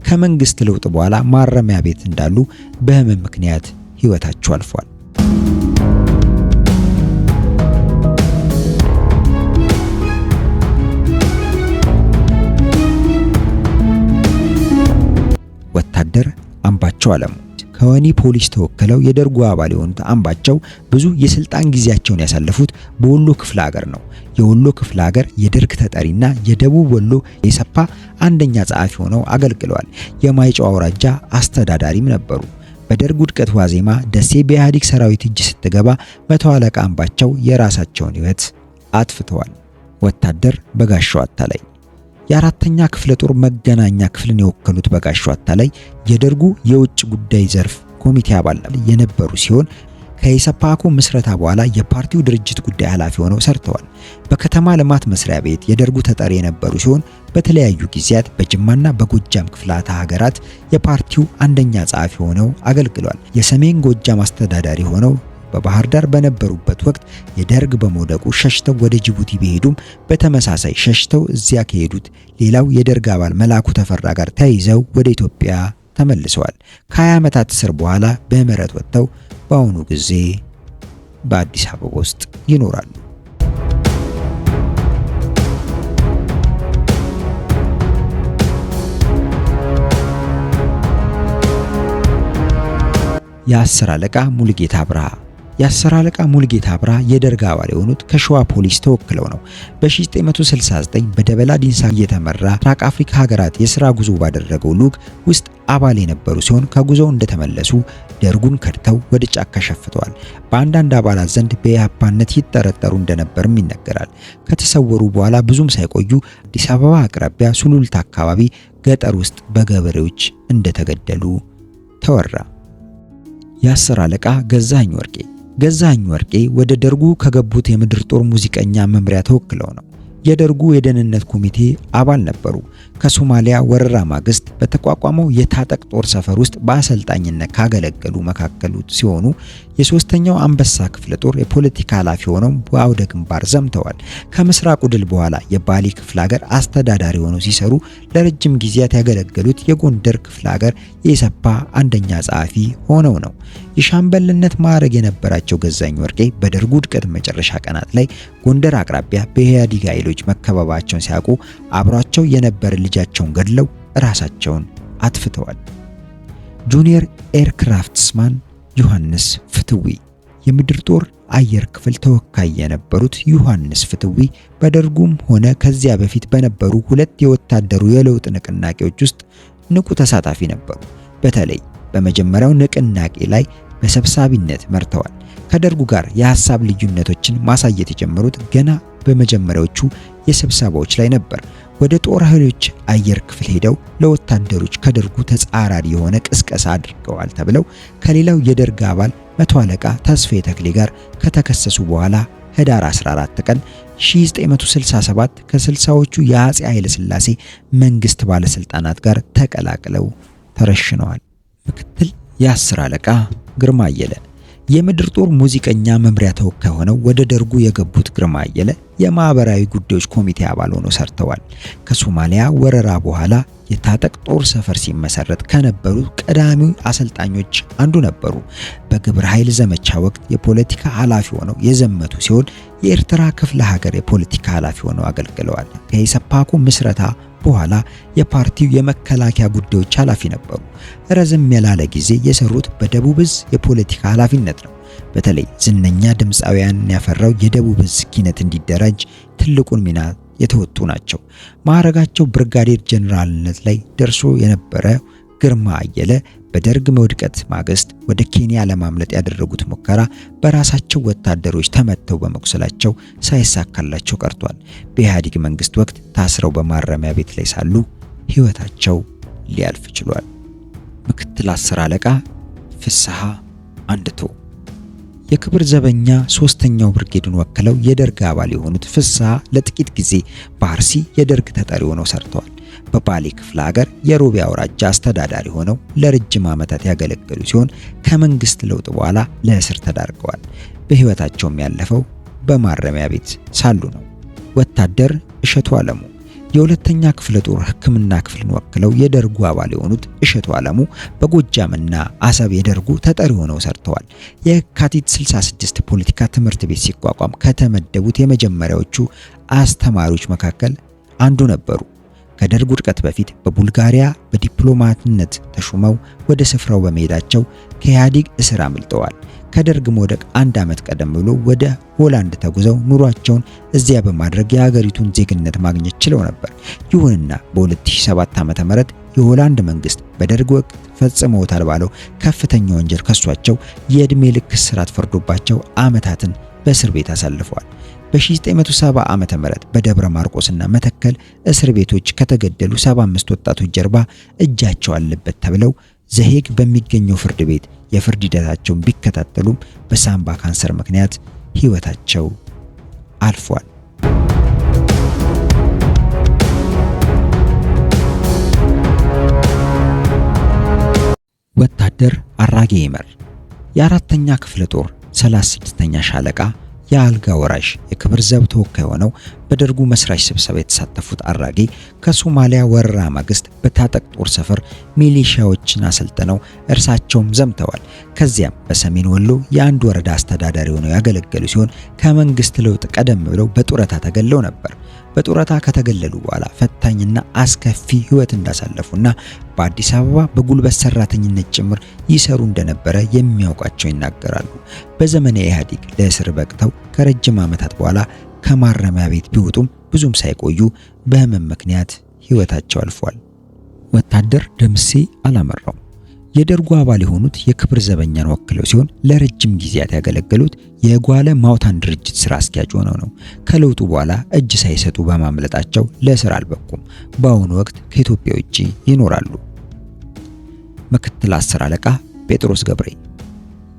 ከመንግስት ለውጥ በኋላ ማረሚያ ቤት እንዳሉ በህመም ምክንያት ህይወታቸው አልፏል። ወታደር አምባቸው አለሙ ከወኒ ፖሊስ ተወክለው የደርጉ አባል የሆኑት አምባቸው ብዙ የስልጣን ጊዜያቸውን ያሳለፉት በወሎ ክፍለ ሀገር ነው። የወሎ ክፍለ ሀገር የደርግ ተጠሪና የደቡብ ወሎ የሰፓ አንደኛ ጸሐፊ ሆነው አገልግለዋል። የማይጨው አውራጃ አስተዳዳሪም ነበሩ። በደርግ ውድቀት ዋዜማ ደሴ በኢህአዴግ ሰራዊት እጅ ስትገባ 100 አለቃ አምባቸው የራሳቸውን ህይወት አጥፍተዋል። ወታደር በጋሻው አታላይ የአራተኛ ክፍለ ጦር መገናኛ ክፍልን የወከሉት በጋሻው አታላይ የደርጉ የውጭ ጉዳይ ዘርፍ ኮሚቴ አባል የነበሩ ሲሆን ከኢሰፓኮ ምስረታ በኋላ የፓርቲው ድርጅት ጉዳይ ኃላፊ ሆነው ሰርተዋል። በከተማ ልማት መስሪያ ቤት የደርጉ ተጠሪ የነበሩ ሲሆን በተለያዩ ጊዜያት በጅማና በጎጃም ክፍላተ ሀገራት የፓርቲው አንደኛ ጸሐፊ ሆነው አገልግለዋል። የሰሜን ጎጃም አስተዳዳሪ ሆነው በባህር ዳር በነበሩበት ወቅት የደርግ በመውደቁ ሸሽተው ወደ ጅቡቲ ቢሄዱም በተመሳሳይ ሸሽተው እዚያ ከሄዱት ሌላው የደርግ አባል መላኩ ተፈራ ጋር ተይዘው ወደ ኢትዮጵያ ተመልሰዋል። ከ20 ዓመታት እስር በኋላ በምህረት ወጥተው በአሁኑ ጊዜ በአዲስ አበባ ውስጥ ይኖራሉ። የ10 አለቃ ሙልጌታ አብርሃ የ10 አለቃ ሙልጌታ አብርሃ የደርግ አባል የሆኑት ከሸዋ ፖሊስ ተወክለው ነው። በ1969 በደበላ ዲንሳ እየተመራ ምስራቅ አፍሪካ ሀገራት የሥራ ጉዞ ባደረገው ልዑክ ውስጥ አባል የነበሩ ሲሆን ከጉዞው እንደተመለሱ ደርጉን ከድተው ወደ ጫካ ሸፍተዋል። በአንዳንድ አባላት ዘንድ በኢህአፓነት ይጠረጠሩ እንደነበርም ይነገራል። ከተሰወሩ በኋላ ብዙም ሳይቆዩ አዲስ አበባ አቅራቢያ ሱሉልታ አካባቢ ገጠር ውስጥ በገበሬዎች እንደተገደሉ ተወራ። የ10 አለቃ ገዛኸኝ ወርቄ ወደ ደርጉ ከገቡት የምድር ጦር ሙዚቀኛ መምሪያ ተወክለው ነው። የደርጉ የደህንነት ኮሚቴ አባል ነበሩ። ከሶማሊያ ወረራ ማግስት በተቋቋመው የታጠቅ ጦር ሰፈር ውስጥ በአሰልጣኝነት ካገለገሉ መካከል ሲሆኑ የሶስተኛው አንበሳ ክፍለ ጦር የፖለቲካ ኃላፊ ሆነው በአውደ ግንባር ዘምተዋል። ከምስራቁ ድል በኋላ የባሌ ክፍለ ሀገር አስተዳዳሪ ሆነው ሲሰሩ ለረጅም ጊዜያት ያገለገሉት የጎንደር ክፍለ ሀገር የኢሰፓ አንደኛ ጸሐፊ ሆነው ነው። የሻምበልነት ማዕረግ የነበራቸው ገዛኸኝ ወርቄ በደርጉ ውድቀት መጨረሻ ቀናት ላይ ጎንደር አቅራቢያ በኢህአዴግ ኃይሎች መከበባቸውን ሲያውቁ አብሯቸው የነበረ ልጃቸውን ገድለው ራሳቸውን አጥፍተዋል። ጁኒየር ኤርክራፍትስማን ዮሐንስ ፍትዊ የምድር ጦር አየር ክፍል ተወካይ የነበሩት ዮሐንስ ፍትዊ በደርጉም ሆነ ከዚያ በፊት በነበሩ ሁለት የወታደሩ የለውጥ ንቅናቄዎች ውስጥ ንቁ ተሳታፊ ነበሩ። በተለይ በመጀመሪያው ንቅናቄ ላይ በሰብሳቢነት መርተዋል። ከደርጉ ጋር የሐሳብ ልዩነቶችን ማሳየት የጀመሩት ገና በመጀመሪያዎቹ የስብሰባዎች ላይ ነበር። ወደ ጦር ኃይሎች አየር ክፍል ሄደው ለወታደሮች ከደርጉ ተጻራሪ የሆነ ቅስቀሳ አድርገዋል ተብለው ከሌላው የደርግ አባል መቶ አለቃ ተስፋዬ ተክሌ ጋር ከተከሰሱ በኋላ ህዳር 14 ቀን 1967 ከ60ዎቹ የአፄ ኃይለ ሥላሴ መንግስት ባለስልጣናት ጋር ተቀላቅለው ተረሽነዋል። ምክትል የ10 አለቃ ግርማ አየለ የምድር ጦር ሙዚቀኛ መምሪያ ተወካይ ሆነው ወደ ደርጉ የገቡት ግርማ አየለ የማህበራዊ ጉዳዮች ኮሚቴ አባል ሆነው ሰርተዋል። ከሶማሊያ ወረራ በኋላ የታጠቅ ጦር ሰፈር ሲመሰረት ከነበሩ ቀዳሚው አሰልጣኞች አንዱ ነበሩ። በግብረ ኃይል ዘመቻ ወቅት የፖለቲካ ኃላፊ ሆነው የዘመቱ ሲሆን የኤርትራ ክፍለ ሀገር የፖለቲካ ኃላፊ ሆነው አገልግለዋል። ከኢሰፓኮ ምስረታ በኋላ የፓርቲው የመከላከያ ጉዳዮች ኃላፊ ነበሩ። ረዘም ያለ ጊዜ የሰሩት በደቡብ ዕዝ የፖለቲካ ኃላፊነት ነው። በተለይ ዝነኛ ድምፃውያንን ያፈራው የደቡብ ዕዝ ኪነት እንዲደራጅ ትልቁን ሚና የተወጡ ናቸው። ማዕረጋቸው ብርጋዴር ጀነራልነት ላይ ደርሶ የነበረ ግርማ አየለ በደርግ መውድቀት ማግስት ወደ ኬንያ ለማምለጥ ያደረጉት ሙከራ በራሳቸው ወታደሮች ተመተው በመቁሰላቸው ሳይሳካላቸው ቀርቷል። በኢህአዴግ መንግስት ወቅት ታስረው በማረሚያ ቤት ላይ ሳሉ ህይወታቸው ሊያልፍ ችሏል። ምክትል 10 አለቃ ፍስሐ አንድቶ የክብር ዘበኛ 3ኛው ብርጌድን ወክለው የደርግ አባል የሆኑት ፍስሐ ለጥቂት ጊዜ በአርሲ የደርግ ተጠሪ ሆነው ሰርተዋል። በባሌ ክፍለ ሀገር የሮቤ አውራጃ አስተዳዳሪ ሆነው ለረጅም ዓመታት ያገለገሉ ሲሆን ከመንግስት ለውጥ በኋላ ለእስር ተዳርገዋል። በህይወታቸውም ያለፈው በማረሚያ ቤት ሳሉ ነው። ወታደር እሸቱ አለሙ የሁለተኛ ክፍለ ጦር ሕክምና ክፍልን ወክለው የደርጉ አባል የሆኑት እሸቱ አለሙ በጎጃምና አሰብ የደርጉ ተጠሪ ሆነው ሰርተዋል። የካቲት 66 ፖለቲካ ትምህርት ቤት ሲቋቋም ከተመደቡት የመጀመሪያዎቹ አስተማሪዎች መካከል አንዱ ነበሩ። ከደርግ ውድቀት በፊት በቡልጋሪያ በዲፕሎማትነት ተሹመው ወደ ስፍራው በመሄዳቸው ከኢህአዴግ እስር አምልጠዋል። ከደርግ መውደቅ 1 ዓመት ቀደም ብሎ ወደ ሆላንድ ተጉዘው ኑሯቸውን እዚያ በማድረግ የሀገሪቱን ዜግነት ማግኘት ችለው ነበር። ይሁንና በ2007 ዓ.ም የሆላንድ መንግስት በደርግ ወቅት ፈጽመውታል ባለው ከፍተኛ ወንጀል ከሷቸው የዕድሜ ልክ እስራት ፈርዶባቸው ዓመታትን በእስር ቤት አሳልፈዋል። በ1970 ዓ.ም በደብረ ማርቆስና መተከል እስር ቤቶች ከተገደሉ 75 ወጣቶች ጀርባ እጃቸው አለበት ተብለው ዘሄግ በሚገኘው ፍርድ ቤት የፍርድ ሂደታቸውን ቢከታተሉም በሳምባ ካንሰር ምክንያት ህይወታቸው አልፏል። ወታደር አራጌ ይመር የአራተኛ ክፍለ ጦር 36ኛ ሻለቃ የአልጋ ወራሽ የክብር ዘብ ተወካይ ሆነው በደርጉ መስራች ስብሰባ የተሳተፉት አራጌ ከሶማሊያ ወረራ ማግስት በታጠቅ ጦር ሰፈር ሚሊሻዎችን አሰልጥነው እርሳቸውም ዘምተዋል። ከዚያም በሰሜን ወሎ የአንድ ወረዳ አስተዳዳሪ ሆነው ያገለገሉ ሲሆን ከመንግስት ለውጥ ቀደም ብለው በጡረታ ተገለው ነበር። በጡረታ ከተገለሉ በኋላ ፈታኝና አስከፊ ህይወት እንዳሳለፉና በአዲስ አበባ በጉልበት ሰራተኝነት ጭምር ይሰሩ እንደነበረ የሚያውቃቸው ይናገራሉ። በዘመነ ኢህአዴግ ለእስር በቅተው ከረጅም ዓመታት በኋላ ከማረሚያ ቤት ቢወጡም ብዙም ሳይቆዩ በህመም ምክንያት ህይወታቸው አልፏል። ወታደር ደምሴ አላመራው የደርጉ አባል የሆኑት የክብር ዘበኛን ወክለው ሲሆን ለረጅም ጊዜያት ያገለገሉት የጓለ ማውታን ድርጅት ስራ አስኪያጅ ሆነው ነው። ከለውጡ በኋላ እጅ ሳይሰጡ በማምለጣቸው ለእስር አልበቁም። በአሁኑ ወቅት ከኢትዮጵያ ውጪ ይኖራሉ። ምክትል 10 አለቃ ጴጥሮስ ገብሬ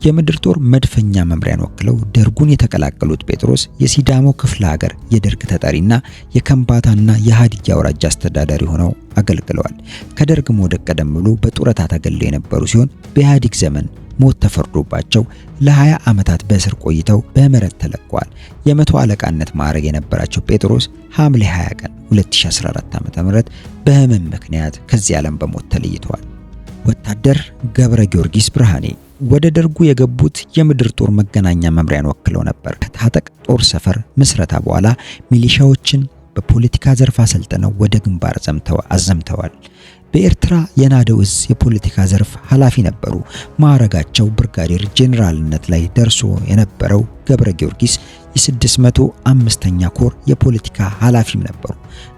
የምድር ጦር መድፈኛ መምሪያን ወክለው ደርጉን የተቀላቀሉት ጴጥሮስ የሲዳሞ ክፍለ ሀገር የደርግ ተጠሪና የከምባታና የሃዲያ አውራጃ አስተዳዳሪ ሆነው አገልግለዋል። ከደርግ መውደቅ ቀደም ብሎ በጡረታ ተገለው የነበሩ ሲሆን በኢህአዴግ ዘመን ሞት ተፈርዶባቸው ለ20 ዓመታት በእስር ቆይተው በምህረት ተለቀዋል። የመቶ አለቃነት ማዕረግ የነበራቸው ጴጥሮስ ሐምሌ 20 ቀን 2014 ዓ.ም በህመም ምክንያት ከዚህ ዓለም በሞት ተለይተዋል። ወታደር ገብረ ጊዮርጊስ ብርሃኔ ወደ ደርጉ የገቡት የምድር ጦር መገናኛ መምሪያን ወክለው ነበር። ከታጠቅ ጦር ሰፈር ምስረታ በኋላ ሚሊሻዎችን በፖለቲካ ዘርፍ አሰልጥነው ወደ ግንባር አዘምተዋል። በኤርትራ የናደው ዕዝ የፖለቲካ ዘርፍ ኃላፊ ነበሩ። ማዕረጋቸው ብርጋዴር ጄኔራልነት ላይ ደርሶ የነበረው ገብረ ጊዮርጊስ የ605ኛ ኮር የፖለቲካ ኃላፊም ነበሩ።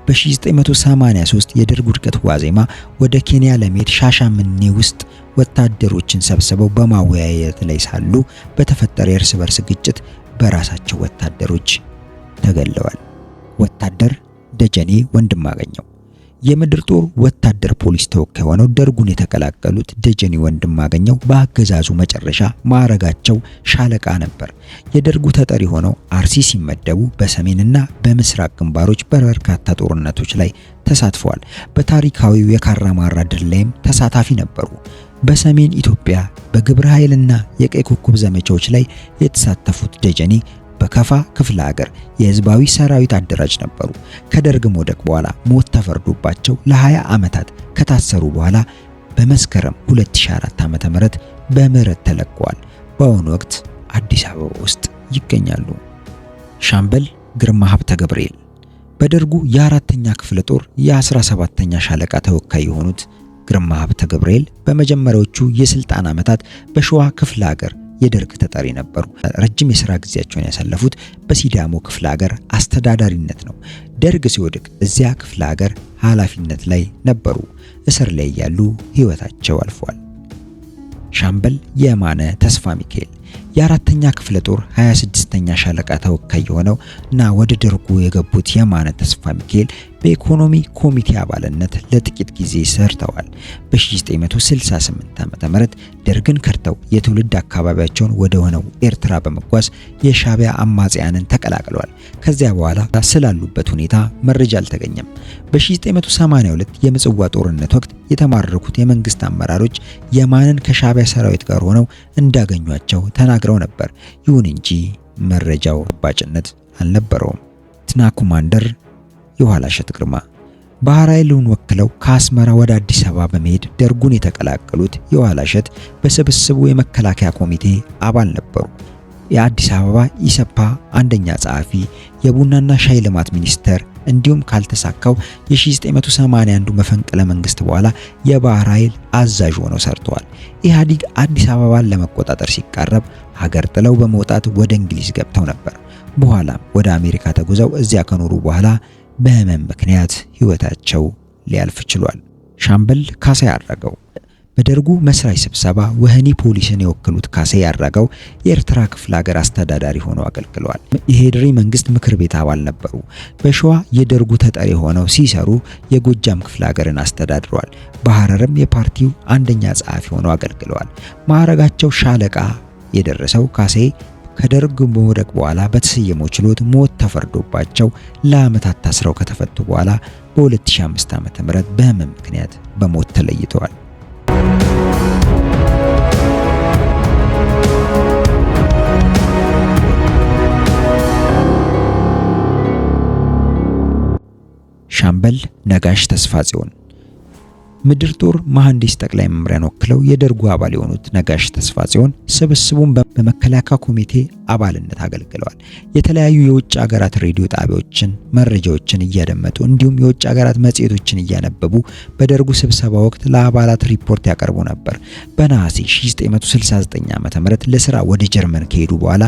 በ1983 የደርግ ውድቀት ዋዜማ ወደ ኬንያ ለመሄድ ሻሸመኔ ውስጥ ወታደሮችን ሰብስበው በማወያየት ላይ ሳሉ በተፈጠረ የእርስ በርስ ግጭት በራሳቸው ወታደሮች ተገለዋል። ወታደር ደጀኔ ወንድማገኘው። የምድር ጦር ወታደር ፖሊስ ተወካይ ሆነው ደርጉን የተቀላቀሉት ደጀኔ ወንድማገኘው በአገዛዙ መጨረሻ ማዕረጋቸው ሻለቃ ነበር። የደርጉ ተጠሪ ሆነው አርሲ ሲመደቡ በሰሜንና በምስራቅ ግንባሮች በርካታ ጦርነቶች ላይ ተሳትፈዋል። በታሪካዊው የካራማራ ድል ላይም ተሳታፊ ነበሩ። በሰሜን ኢትዮጵያ በግብረ ኃይልና የቀይ ኮከብ ዘመቻዎች ላይ የተሳተፉት ደጀኔ በከፋ ክፍለ ሀገር የህዝባዊ ሰራዊት አደራጅ ነበሩ። ከደርግ መውደቅ በኋላ ሞት ተፈርዶባቸው ለ20 ዓመታት ከታሰሩ በኋላ በመስከረም 2004 ዓ.ም በምህረት ተለቀዋል። በአሁኑ ወቅት አዲስ አበባ ውስጥ ይገኛሉ። ሻምበል ግርማ ሀብተ ገብርኤል በደርጉ የ4ኛ ክፍለ ጦር የ17ኛ ሻለቃ ተወካይ የሆኑት ግርማ ሀብተ ገብርኤል በመጀመሪያዎቹ የስልጣን ዓመታት በሸዋ ክፍለ ሀገር የደርግ ተጠሪ ነበሩ። ረጅም የሥራ ጊዜያቸውን ያሳለፉት በሲዳሞ ክፍለ ሀገር አስተዳዳሪነት ነው። ደርግ ሲወድቅ እዚያ ክፍለ ሀገር ኃላፊነት ላይ ነበሩ። እስር ላይ ያሉ ህይወታቸው አልፏል። ሻምበል የማነ ተስፋ ሚካኤል የ4ኛ ክፍለ ጦር 26ኛ ሻለቃ ተወካይ የሆነው እና ወደ ደርጉ የገቡት የማነ ተስፋ ሚካኤል በኢኮኖሚ ኮሚቴ አባልነት ለጥቂት ጊዜ ሰርተዋል። በ1968 ዓ.ም ደርግን ከርተው የትውልድ አካባቢያቸውን ወደ ሆነው ኤርትራ በመጓዝ የሻዕቢያ አማጽያንን ተቀላቅለዋል። ከዚያ በኋላ ስላሉበት ሁኔታ መረጃ አልተገኘም። በ1982 የምጽዋ ጦርነት ወቅት የተማረኩት የመንግስት አመራሮች የማንን ከሻዕቢያ ሰራዊት ጋር ሆነው እንዳገኟቸው ተናግረው ነበር። ይሁን እንጂ መረጃው ተጨባጭነት አልነበረውም። ትና ኮማንደር የኋላሸት ግርማ ባህር ኃይሉን ወክለው ከአስመራ ወደ አዲስ አበባ በመሄድ ደርጉን የተቀላቀሉት የኋላሸት በስብስቡ የመከላከያ ኮሚቴ አባል ነበሩ። የአዲስ አበባ ኢሰፓ አንደኛ ጸሐፊ፣ የቡናና ሻይ ልማት ሚኒስተር እንዲሁም ካልተሳካው የ1981 መፈንቅለ መንግስት በኋላ የባህር ኃይል አዛዥ ሆነው ሰርተዋል። ኢህአዴግ አዲስ አበባን ለመቆጣጠር ሲቃረብ ሀገር ጥለው በመውጣት ወደ እንግሊዝ ገብተው ነበር። በኋላም ወደ አሜሪካ ተጉዘው እዚያ ከኖሩ በኋላ በህመም ምክንያት ህይወታቸው ሊያልፍ ችሏል። ሻምበል ካሳ ያረጋው በደርጉ መስራች ስብሰባ ወህኒ ፖሊስን የወከሉት ካሳ ያረጋው የኤርትራ ክፍለ ሀገር አስተዳዳሪ ሆነው አገልግለዋል። የኢህዴሪ መንግስት ምክር ቤት አባል ነበሩ። በሸዋ የደርጉ ተጠሪ ሆነው ሲሰሩ የጎጃም ክፍለ ሀገርን አስተዳድረዋል። በሐረርም የፓርቲው አንደኛ ጸሐፊ ሆነው አገልግለዋል። ማዕረጋቸው ሻለቃ የደረሰው ካሴ ከደርግ መውደቅ በኋላ በተሰየመው ችሎት ሞት ተፈርዶባቸው ለዓመታት ታስረው ከተፈቱ በኋላ በ2005 ዓ.ም በህመም ምክንያት በሞት ተለይተዋል። ሻምበል ነጋሽ ተስፋ ጽዮን ምድር ጦር መሐንዲስ ጠቅላይ መምሪያን ወክለው የደርጉ አባል የሆኑት ነጋሽ ተስፋ ጽዮን ስብስቡን በመከላከያ ኮሚቴ አባልነት አገልግለዋል። የተለያዩ የውጭ ሀገራት ሬዲዮ ጣቢያዎችን መረጃዎችን እያደመጡ እንዲሁም የውጭ ሀገራት መጽሔቶችን እያነበቡ በደርጉ ስብሰባ ወቅት ለአባላት ሪፖርት ያቀርቡ ነበር። በነሐሴ 1969 ዓ.ም ለስራ ወደ ጀርመን ከሄዱ በኋላ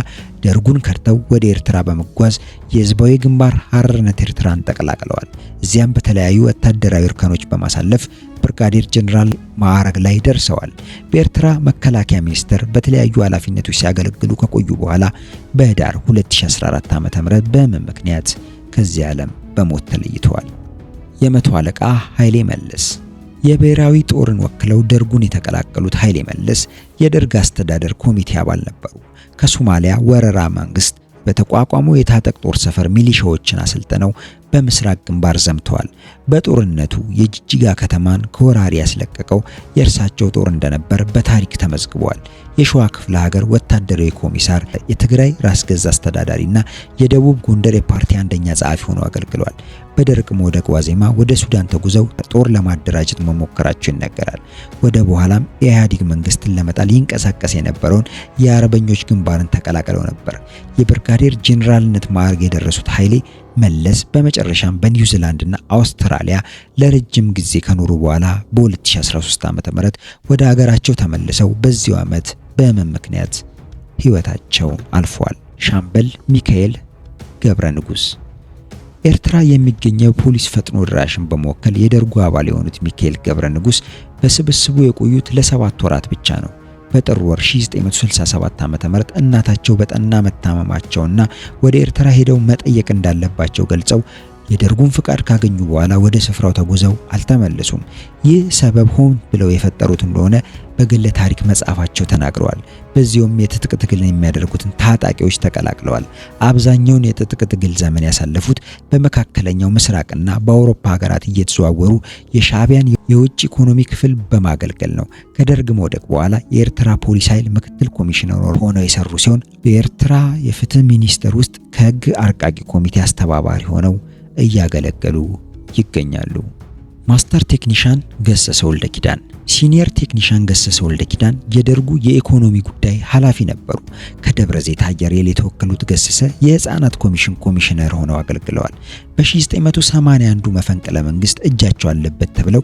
ደርጉን ከርተው ወደ ኤርትራ በመጓዝ የህዝባዊ ግንባር ሐርነት ኤርትራን ተቀላቅለዋል። እዚያም በተለያዩ ወታደራዊ እርከኖች በማሳለፍ ብርጋዴር ጀነራል ማዕረግ ላይ ደርሰዋል። በኤርትራ መከላከያ ሚኒስቴር በተለያዩ ኃላፊነቶች ሲያገለግሉ ከቆዩ በኋላ በህዳር 2014 ዓ.ም በህመም ምክንያት ከዚህ ዓለም በሞት ተለይተዋል። የመቶ አለቃ ኃይሌ መለስ የብሔራዊ ጦርን ወክለው ደርጉን የተቀላቀሉት ኃይሌ መለስ የደርግ አስተዳደር ኮሚቴ አባል ነበሩ። ከሶማሊያ ወረራ መንግስት በተቋቋመው የታጠቅ ጦር ሰፈር ሚሊሻዎችን አሰልጥነው በምስራቅ ግንባር ዘምተዋል። በጦርነቱ የጅጅጋ ከተማን ከወራሪ ያስለቀቀው የእርሳቸው ጦር እንደነበር በታሪክ ተመዝግቧል። የሸዋ ክፍለ ሀገር ወታደራዊ ኮሚሳር፣ የትግራይ ራስ ገዝ አስተዳዳሪና የደቡብ ጎንደር የፓርቲ አንደኛ ጸሐፊ ሆነው አገልግለዋል። በደርግ መውደቅ ዋዜማ ወደ ሱዳን ተጉዘው ጦር ለማደራጀት መሞከራቸው ይነገራል። ወደ በኋላም የኢህአዴግ መንግስትን ለመጣል ይንቀሳቀስ የነበረውን የአርበኞች ግንባርን ተቀላቅለው ነበር። የብርጋዴር ጄኔራልነት ማዕረግ የደረሱት ኃይሌ መለስ በመጨረሻም በኒውዚላንድ እና አውስትራሊያ ለረጅም ጊዜ ከኖሩ በኋላ በ2013 ዓ.ም ወደ ሀገራቸው ተመልሰው በዚሁ ዓመት በህመም ምክንያት ህይወታቸው አልፏል። ሻምበል ሚካኤል ገብረ ንጉስ ኤርትራ የሚገኘው ፖሊስ ፈጥኖ ድራሽን በመወከል የደርጉ አባል የሆኑት ሚካኤል ገብረ ንጉስ በስብስቡ የቆዩት ለ7 ወራት ብቻ ነው። በጥር ወር 1967 ዓ.ም እናታቸው በጠና መታመማቸውና ወደ ኤርትራ ሄደው መጠየቅ እንዳለባቸው ገልጸው የደርጉን ፍቃድ ካገኙ በኋላ ወደ ስፍራው ተጉዘው አልተመለሱም። ይህ ሰበብ ሆን ብለው የፈጠሩት እንደሆነ በግለ ታሪክ መጽሐፋቸው ተናግረዋል። በዚሁም የትጥቅ ትግልን የሚያደርጉትን ታጣቂዎች ተቀላቅለዋል። አብዛኛውን የትጥቅ ትግል ዘመን ያሳለፉት በመካከለኛው ምስራቅና በአውሮፓ ሀገራት እየተዘዋወሩ የሻዕቢያን የውጭ ኢኮኖሚ ክፍል በማገልገል ነው። ከደርግ መውደቅ በኋላ የኤርትራ ፖሊስ ኃይል ምክትል ኮሚሽነር ሆነው የሰሩ ሲሆን በኤርትራ የፍትህ ሚኒስቴር ውስጥ ከህግ አርቃቂ ኮሚቴ አስተባባሪ ሆነው እያገለገሉ ይገኛሉ። ማስተር ቴክኒሻን ገሰሰ ወልደ ኪዳን፣ ሲኒየር ቴክኒሻን ገሰሰ ወልደ ኪዳን የደርጉ የኢኮኖሚ ጉዳይ ኃላፊ ነበሩ። ከደብረ ዘይት አየር ኃይል የተወከሉት ገሰሰ የህፃናት ኮሚሽን ኮሚሽነር ሆነው አገልግለዋል። በ1981 መፈንቅለ መንግስት እጃቸው አለበት ተብለው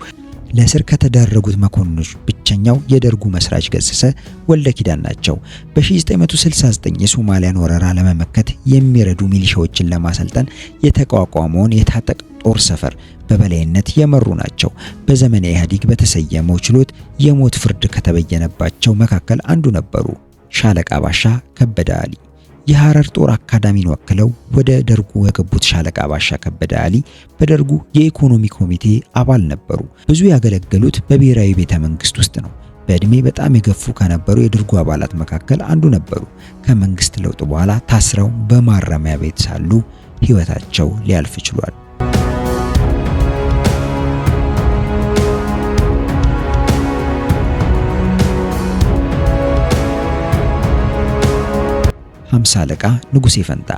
ለእስር ከተዳረጉት መኮንኖች ብቸኛው የደርጉ መስራች ገሰሰ ወልደ ኪዳን ናቸው። በ1969 የሶማሊያን ወረራ ለመመከት የሚረዱ ሚሊሻዎችን ለማሰልጠን የተቋቋመውን የታጠቅ ጦር ሰፈር በበላይነት የመሩ ናቸው። በዘመነ ኢህአዴግ በተሰየመው ችሎት የሞት ፍርድ ከተበየነባቸው መካከል አንዱ ነበሩ። ሻለቃ ባሻ ከበደ አሊ የሐረር ጦር አካዳሚን ወክለው ወደ ደርጉ የገቡት ሻለቃ ባሻ ከበደ አሊ በደርጉ የኢኮኖሚ ኮሚቴ አባል ነበሩ። ብዙ ያገለገሉት በብሔራዊ ቤተ መንግስት ውስጥ ነው። በእድሜ በጣም የገፉ ከነበሩ የደርጉ አባላት መካከል አንዱ ነበሩ። ከመንግስት ለውጥ በኋላ ታስረው በማረሚያ ቤት ሳሉ ህይወታቸው ሊያልፍ ችሏል። ሃምሳ አለቃ ንጉሴ ፈንታ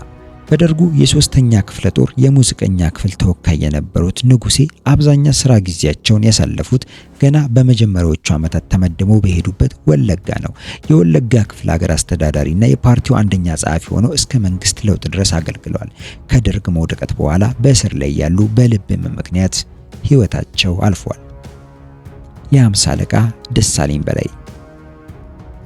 በደርጉ የሶስተኛ ክፍለ ጦር የሙዚቀኛ ክፍል ተወካይ የነበሩት ንጉሴ አብዛኛ ስራ ጊዜያቸውን ያሳለፉት ገና በመጀመሪያዎቹ ዓመታት ተመድበው በሄዱበት ወለጋ ነው። የወለጋ ክፍለ ሀገር አስተዳዳሪና የፓርቲው አንደኛ ጸሐፊ ሆነው እስከ መንግስት ለውጥ ድረስ አገልግለዋል። ከደርግ መውደቀት በኋላ በእስር ላይ ያሉ በልብ ህመም ምክንያት ህይወታቸው አልፏል። የሃምሳ አለቃ ደሳለኝ በላይ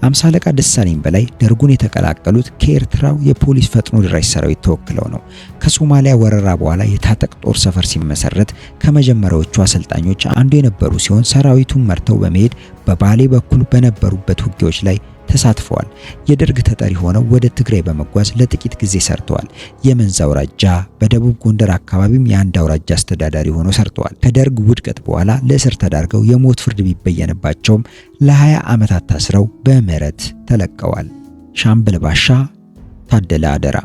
ሃምሳ አለቃ ደሳለኝ በላይ ደርጉን የተቀላቀሉት ከኤርትራው የፖሊስ ፈጥኖ ደራሽ ሰራዊት ተወክለው ነው። ከሶማሊያ ወረራ በኋላ የታጠቅ ጦር ሰፈር ሲመሰረት ከመጀመሪያዎቹ አሰልጣኞች አንዱ የነበሩ ሲሆን ሰራዊቱን መርተው በመሄድ በባሌ በኩል በነበሩበት ውጊያዎች ላይ ተሳትፈዋል። የደርግ ተጠሪ ሆነው ወደ ትግራይ በመጓዝ ለጥቂት ጊዜ ሰርተዋል። የመንዝ አውራጃ በደቡብ ጎንደር አካባቢም የአንድ አውራጃ አስተዳዳሪ ሆነው ሰርተዋል። ከደርግ ውድቀት በኋላ ለእስር ተዳርገው የሞት ፍርድ ቢበየንባቸውም ለ20 ዓመታት ታስረው በምህረት ተለቀዋል። ሻምበል ባሻ ታደለ አደራ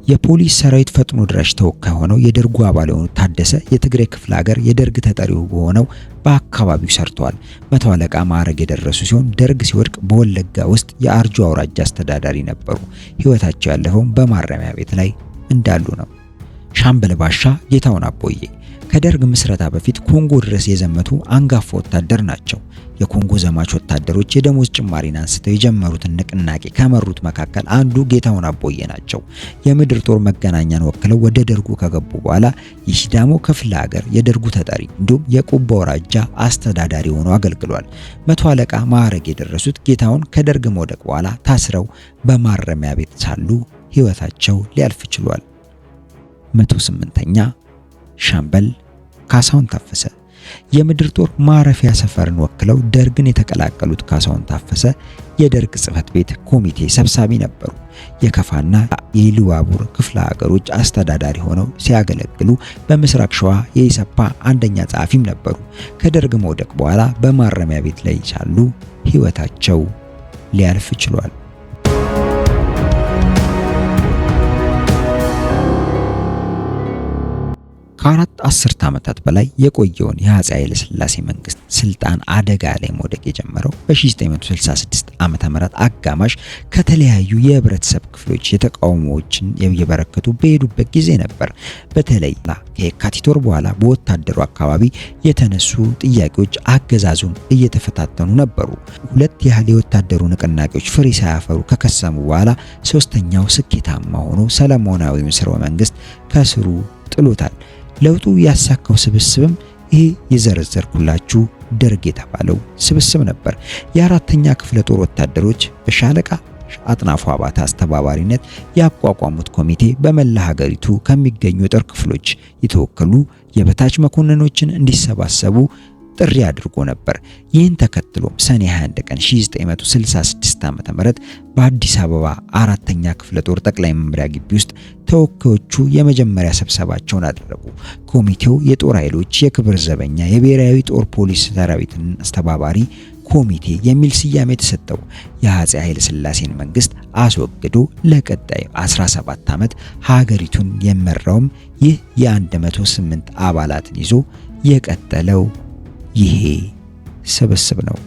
የፖሊስ ሰራዊት ፈጥኖ ድራሽ ተወካይ ሆነው የደርጉ አባል የሆኑት ታደሰ የትግራይ ክፍለ ሀገር የደርግ ተጠሪው ሆነው በአካባቢው ሰርተዋል። መቶ አለቃ ማዕረግ የደረሱ ሲሆን ደርግ ሲወድቅ በወለጋ ውስጥ የአርጆ አውራጃ አስተዳዳሪ ነበሩ። ህይወታቸው ያለፈው በማረሚያ ቤት ላይ እንዳሉ ነው። ሻምበል ባሻ ጌታውን አቦዬ ከደርግ ምስረታ በፊት ኮንጎ ድረስ የዘመቱ አንጋፋ ወታደር ናቸው። የኮንጎ ዘማች ወታደሮች የደሞዝ ጭማሪን አንስተው የጀመሩትን ንቅናቄ ከመሩት መካከል አንዱ ጌታውን አቦዬ ናቸው። የምድር ጦር መገናኛን ወክለው ወደ ደርጉ ከገቡ በኋላ የሲዳሞ ክፍለ ሀገር የደርጉ ተጠሪ እንዲሁም የቆቦ አውራጃ አስተዳዳሪ ሆነው አገልግሏል። መቶ አለቃ ማዕረግ የደረሱት ጌታውን ከደርግ መውደቅ በኋላ ታስረው በማረሚያ ቤት ሳሉ ህይወታቸው ሊያልፍ ችሏል። 108ኛ ሻምበል ካሳሁን ታፈሰ የምድር ጦር ማረፊያ ሰፈርን ወክለው ደርግን የተቀላቀሉት ካሳሁን ታፈሰ የደርግ ጽህፈት ቤት ኮሚቴ ሰብሳቢ ነበሩ። የከፋና የኢሉባቡር ክፍለ ሀገሮች አስተዳዳሪ ሆነው ሲያገለግሉ በምስራቅ ሸዋ የኢሰፓ አንደኛ ጸሐፊም ነበሩ። ከደርግ መውደቅ በኋላ በማረሚያ ቤት ላይ ሳሉ ህይወታቸው ሊያልፍ ችሏል። ከአራት አስርት ዓመታት በላይ የቆየውን የአፄ ኃይለ ሥላሴ መንግስት ስልጣን አደጋ ላይ መውደቅ የጀመረው በ1966 ዓመተ ምህረት አጋማሽ ከተለያዩ የህብረተሰብ ክፍሎች የተቃውሞዎችን እየበረከቱ በሄዱበት ጊዜ ነበር። በተለይ ከየካቲት ወር በኋላ በወታደሩ አካባቢ የተነሱ ጥያቄዎች አገዛዙን እየተፈታተኑ ነበሩ። ሁለት ያህል የወታደሩ ንቅናቄዎች ፍሬ ሳያፈሩ ከከሰሙ በኋላ ሶስተኛው ስኬታማ ሆኖ ሰለሞናዊውን ስርወ መንግስት ከስሩ ጥሎታል። ለውጡ ያሳካው ስብስብም ይሄ የዘረዘርኩላችሁ ደርግ የተባለው ስብስብ ነበር። የአራተኛ ክፍለ ጦር ወታደሮች በሻለቃ አጥናፉ አባተ አስተባባሪነት ያቋቋሙት ኮሚቴ በመላ ሀገሪቱ ከሚገኙ የጦር ክፍሎች የተወከሉ የበታች መኮንኖችን እንዲሰባሰቡ ጥሪ አድርጎ ነበር። ይህን ተከትሎም ሰኔ 21 ቀን 1966 ዓ.ም በአዲስ አበባ 4ኛ ክፍለ ጦር ጠቅላይ መምሪያ ግቢ ውስጥ ተወካዮቹ የመጀመሪያ ስብሰባቸውን አደረጉ። ኮሚቴው የጦር ኃይሎች የክብር ዘበኛ የብሔራዊ ጦር ፖሊስ ሰራዊትን አስተባባሪ ኮሚቴ የሚል ስያሜ የተሰጠው የአፄ ኃይለ ሥላሴን መንግስት አስወግዶ ለቀጣይ 17 ዓመት ሀገሪቱን የመራውም ይህ የ108 አባላትን ይዞ የቀጠለው ይሄ ስብስብ ነው።